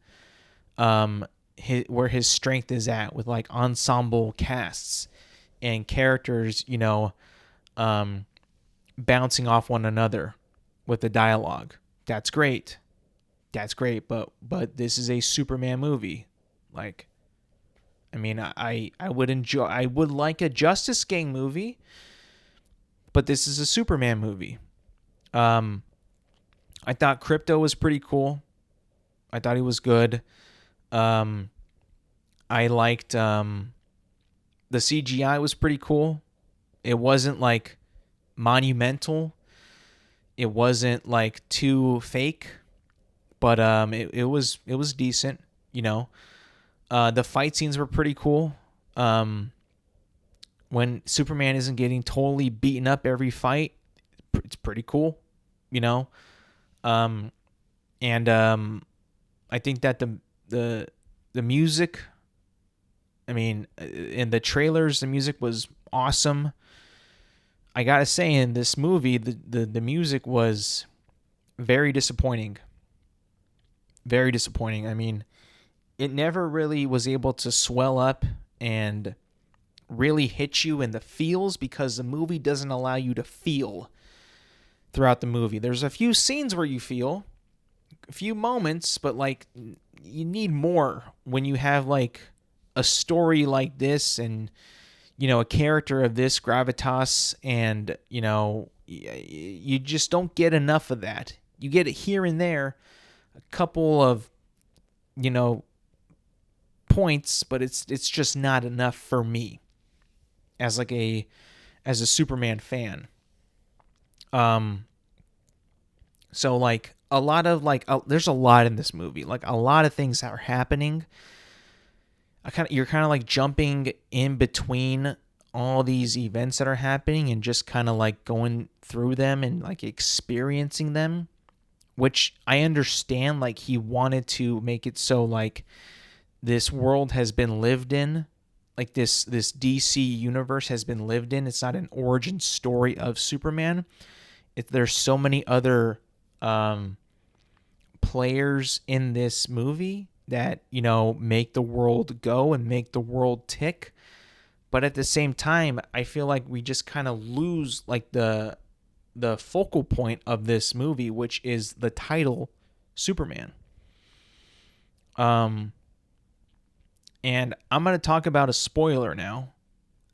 where his strength is at, with like ensemble casts and characters, you know, bouncing off one another with the dialogue. That's great. That's great, but this is a Superman movie. Like, I mean, I would like a Justice Gang movie, but this is a Superman movie. I thought Crypto was pretty cool. I thought he was good. I liked the CGI was pretty cool. It wasn't like monumental. It wasn't like too fake, but it was decent, you know. The fight scenes were pretty cool. When Superman isn't getting totally beaten up every fight, it's pretty cool, you know. I think that the music, I mean, in the trailers, the music was awesome. I gotta say, in this movie, the music was very disappointing. Very disappointing. I mean, it never really was able to swell up and really hit you in the feels, because the movie doesn't allow you to feel throughout the movie. There's a few scenes where you feel, a few moments, but like you need more when you have like a story like this, and you know, a character of this gravitas, and you know, you just don't get enough of that. You get it here and there, a couple of, you know, points, but it's just not enough for me as a Superman fan. So like a lot of like there's a lot in this movie, like a lot of things that are happening. You're kind of like jumping in between all these events that are happening and just kind of like going through them and like experiencing them, which I understand. Like he wanted to make it so like this world has been lived in, like this DC universe has been lived in. It's not an origin story of Superman. There's so many other players in this movie that, you know, make the world go and make the world tick. But at the same time, I feel like we just kind of lose like the focal point of this movie, which is the title, Superman. And I'm going to talk about a spoiler now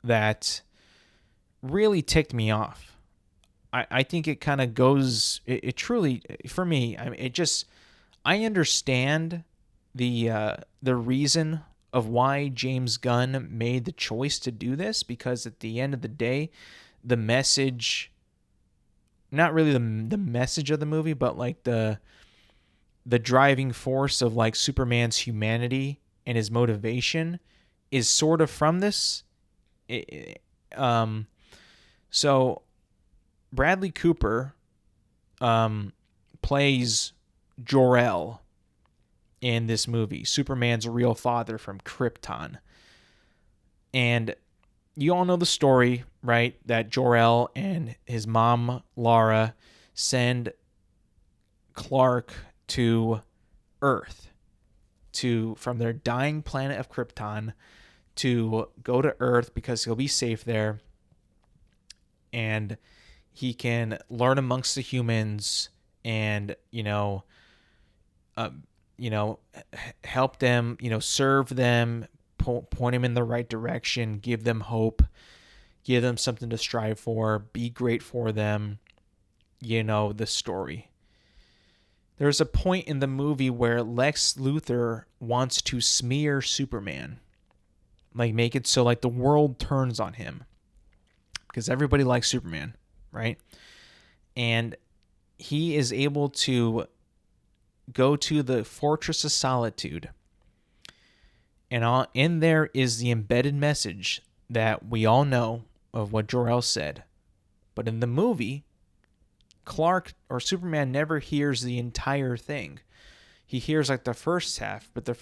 that really ticked me off. I think it kind of goes, it truly, for me, I mean, I understand the reason of why James Gunn made the choice to do this, because at the end of the day, the message, not really the message of the movie, but like the driving force of like Superman's humanity and his motivation is sort of from this. So Bradley Cooper plays Jor-El in this movie, Superman's real father from Krypton. And you all know the story, right? That Jor-El and his mom, Lara, send Clark to Earth from their dying planet of Krypton to go to Earth because he'll be safe there. And he can learn amongst the humans and, help them, serve them, point them in the right direction, give them hope, give them something to strive for, be great for them, the story. There's a point in the movie where Lex Luthor wants to smear Superman, like make it so like the world turns on him because everybody likes Superman, right? And he is able to go to the Fortress of Solitude. And in there is the embedded message that we all know of what Jor-El said. But in the movie, Clark or Superman never hears the entire thing. He hears like the first half, but the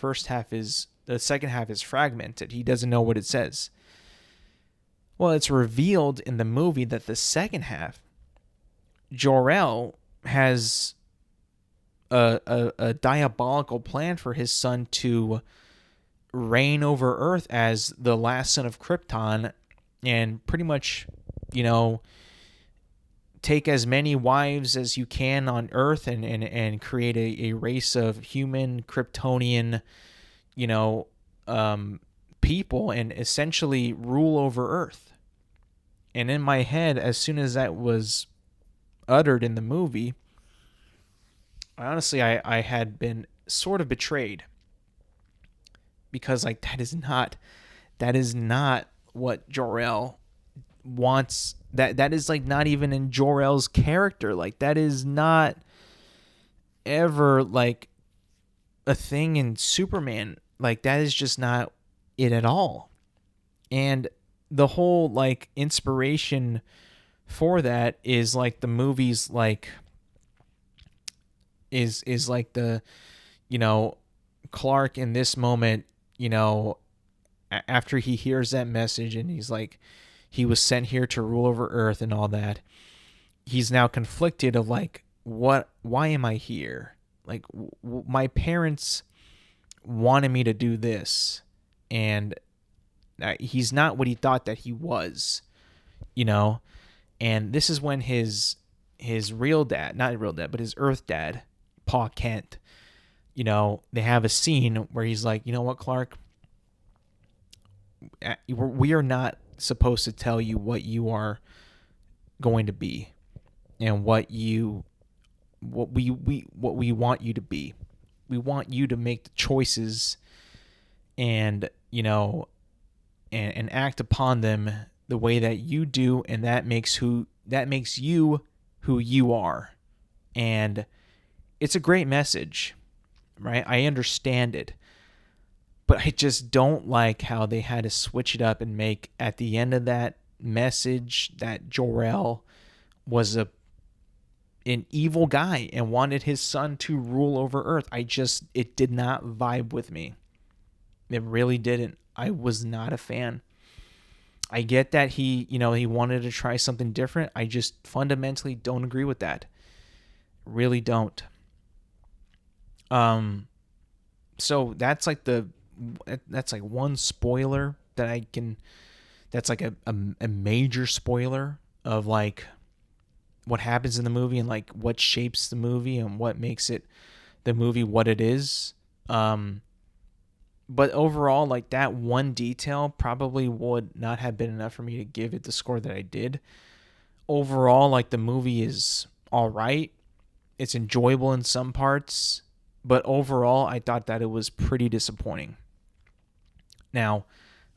second half is fragmented. He doesn't know what it says. Well, it's revealed in the movie that the second half, Jor-El has a diabolical plan for his son to reign over Earth as the last son of Krypton and pretty much, take as many wives as you can on Earth and create a race of human Kryptonian, people and essentially rule over Earth. And in my head, as soon as that was uttered in the movie, honestly, I had been sort of betrayed because like that is not what Jor-El wants. That is like not even in Jor-El's character. Like that is not ever like a thing in Superman. Like that is just not it at all. And the whole like inspiration for that is like the movies like is like the Clark in this moment, after he hears that message and he's like he was sent here to rule over Earth and all that, he's now conflicted of like why am I here? Like my parents wanted me to do this and he's not what he thought that he was, and this is when his real dad, not real dad, but his Earth dad, Pa Kent, they have a scene where he's like, you know what, Clark, we are not supposed to tell you what you are going to be and what we want you to be. We want you to make the choices and and act upon them the way that you do, and that makes you who you are. And it's a great message, right? I understand it. But I just don't like how they had to switch it up and make at the end of that message that Jor-El was an evil guy and wanted his son to rule over Earth. It did not vibe with me. It really didn't. I was not a fan. I get that he wanted to try something different. I just fundamentally don't agree with that. Really don't. So that's like one spoiler that I can. That's like a major spoiler of like what happens in the movie and like what shapes the movie and what makes it the movie what it is. But overall, like that one detail probably would not have been enough for me to give it the score that I did. Overall, like the movie is all right. It's enjoyable in some parts, but overall, I thought that it was pretty disappointing. Now,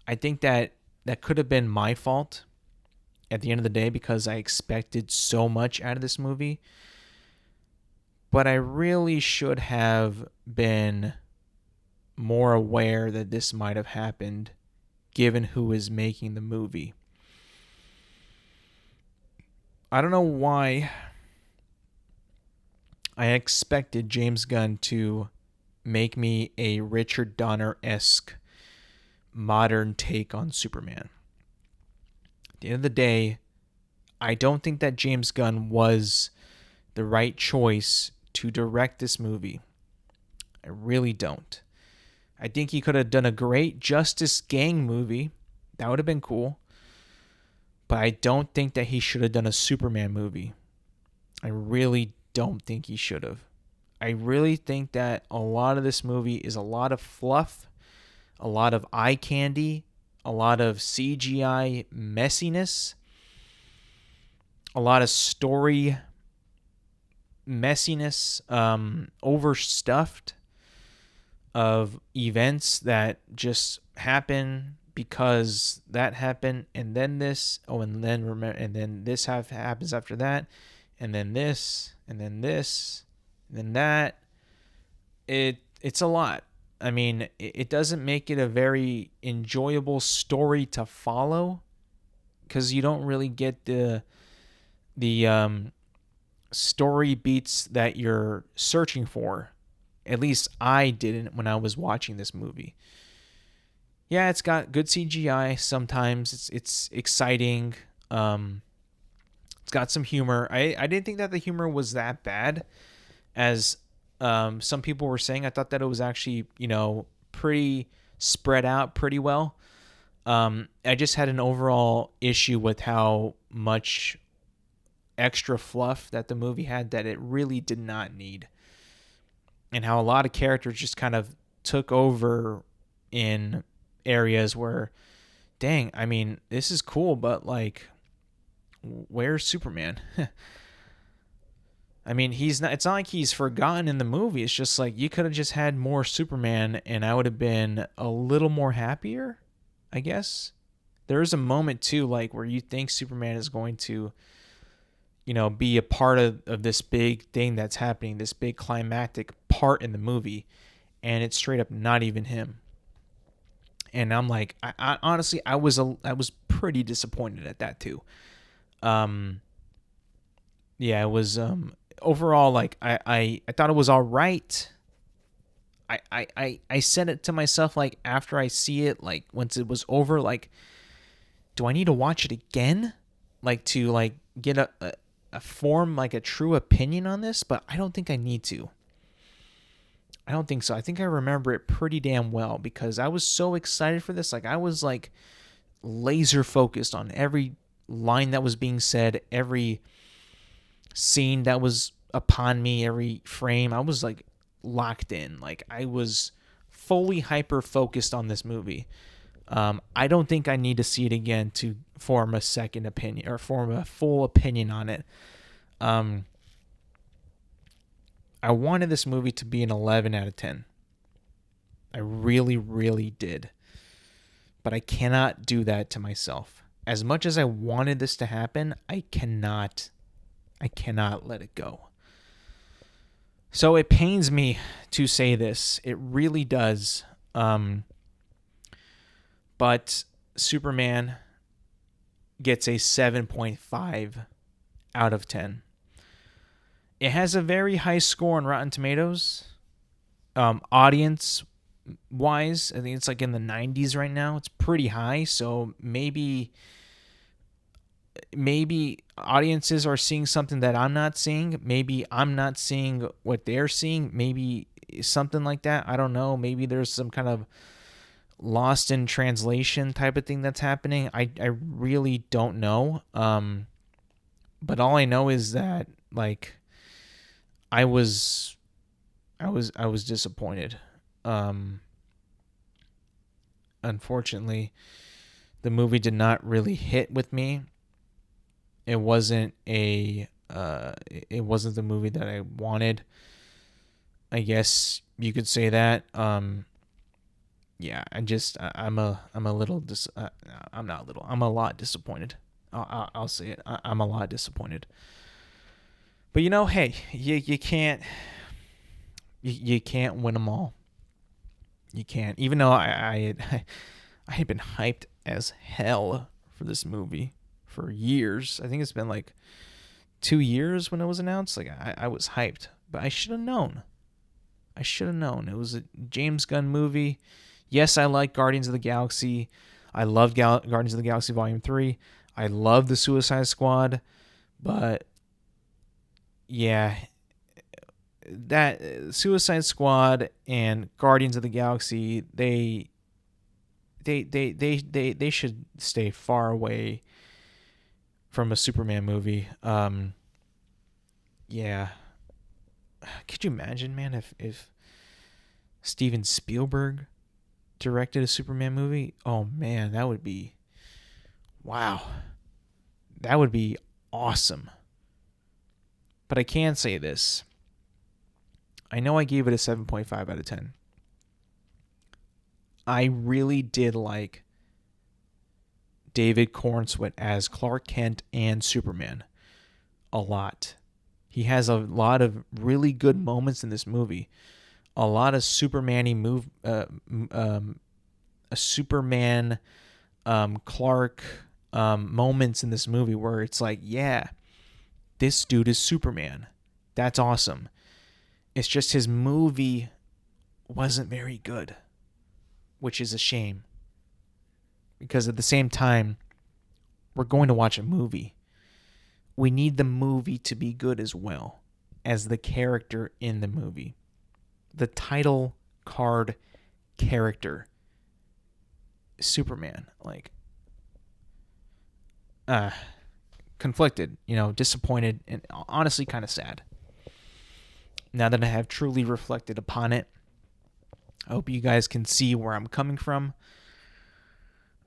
I think that could have been my fault at the end of the day because I expected so much out of this movie. But I really should have been more aware that this might have happened given who is making the movie. I don't know why I expected James Gunn to make me a Richard Donner-esque modern take on Superman. At the end of the day, I don't think that James Gunn was the right choice to direct this movie. I really don't. I think he could have done a great Justice Gang movie. That would have been cool. But I don't think that he should have done a Superman movie. I really don't think he should have. I really think that a lot of this movie is a lot of fluff, a lot of eye candy, a lot of CGI messiness, a lot of story messiness, overstuffed of events that just happen because that happened, and then this, and then this happens after that, and then this, and then this, and then that. It's a lot. I mean, it doesn't make it a very enjoyable story to follow because you don't really get the story beats that you're searching for. At least I didn't when I was watching this movie. Yeah, it's got good CGI sometimes. It's exciting. It's got some humor. I didn't think that the humor was that bad as some people were saying. I thought that it was actually, pretty spread out pretty well. I just had an overall issue with how much extra fluff that the movie had that it really did not need. And how a lot of characters just kind of took over in areas where, dang, I mean, this is cool, but like, where's Superman? I mean, it's not like he's forgotten in the movie. It's just like you could have just had more Superman and I would have been a little more happier, I guess. There is a moment too, like where you think Superman is going to, be a part of this big thing that's happening, this big climactic part in the movie, and it's straight up not even him. And I'm like, I honestly, I was pretty disappointed at that too. Yeah, it was overall like I thought it was all right. I said it to myself like after I see it, like once it was over, like, do I need to watch it again, like to like get a form like a true opinion on this? But I don't think I need to. I don't think so. I think I remember it pretty damn well because I was so excited for this. Like I was like laser focused on every line that was being said, every scene that was upon me, every frame. I was like locked in. Like I was fully hyper focused on this movie. I don't think I need to see it again to form a second opinion or form a full opinion on it. I wanted this movie to be an 11 out of 10. I really, really did. But I cannot do that to myself. As much as I wanted this to happen, I cannot let it go. So it pains me to say this. It really does. But Superman gets a 7.5 out of 10. It has a very high score on Rotten Tomatoes. Audience wise, I think it's like in the 90s right now. It's pretty high, so maybe audiences are seeing something that I'm not seeing. Maybe I'm not seeing what they're seeing. Maybe something like that. I don't know. Maybe there's some kind of lost in translation type of thing that's happening. I really don't know. But all I know is that like I was disappointed. Unfortunately, the movie did not really hit with me. It wasn't the movie that I wanted. I guess you could say that. Yeah, I'm a lot disappointed. I'll say it. I'm a lot disappointed. But hey, you can't win them all. You can't. Even though I had been hyped as hell for this movie for years. I think it's been like 2 years when it was announced. Like I was hyped, but I should have known. It was a James Gunn movie. Yes, I like Guardians of the Galaxy. I love Guardians of the Galaxy Volume 3. I love the Suicide Squad. But yeah, that Suicide Squad and Guardians of the Galaxy, they should stay far away from a Superman movie. Yeah. Could you imagine, man, if Steven Spielberg directed a Superman movie? Oh man, that would be wow. That would be awesome. But I can say this. I know I gave it a 7.5 out of 10. I really did like David Cornswet as Clark Kent and Superman a lot. He has a lot of really good moments in this movie. A lot of Superman-y Superman Clark moments in this movie where it's like, yeah, this dude is Superman. That's awesome. It's just his movie wasn't very good, which is a shame. Because at the same time, we're going to watch a movie. We need the movie to be good as well as the character in the movie. The title card character, Superman, like, conflicted, disappointed, and honestly kind of sad. Now that I have truly reflected upon it, I hope you guys can see where I'm coming from.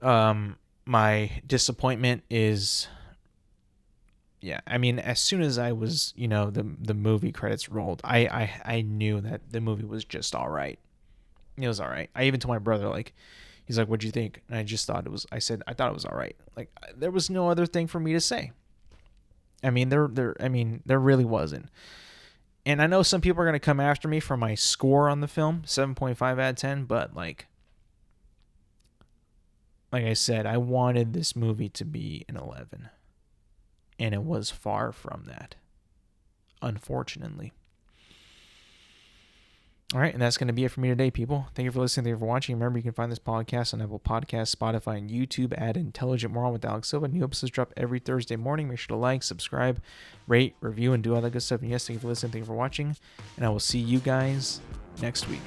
My disappointment is, yeah, I mean, as soon as I was, the movie credits rolled, I knew that the movie was just all right. It was all right. I even told my brother, like, he's like, "What'd you think?" And I thought it was all right. Like, there was no other thing for me to say. I mean, there really wasn't. And I know some people are going to come after me for my score on the film, 7.5 out of 10, but like I said, I wanted this movie to be an 11. And it was far from that, unfortunately. All right, and that's going to be it for me today, people. Thank you for listening. Thank you for watching. Remember, you can find this podcast on Apple Podcasts, Spotify, and YouTube at Intelligent Moron with Alex Silva. New episodes drop every Thursday morning. Make sure to like, subscribe, rate, review, and do all that good stuff. And yes, thank you for listening. Thank you for watching. And I will see you guys next week.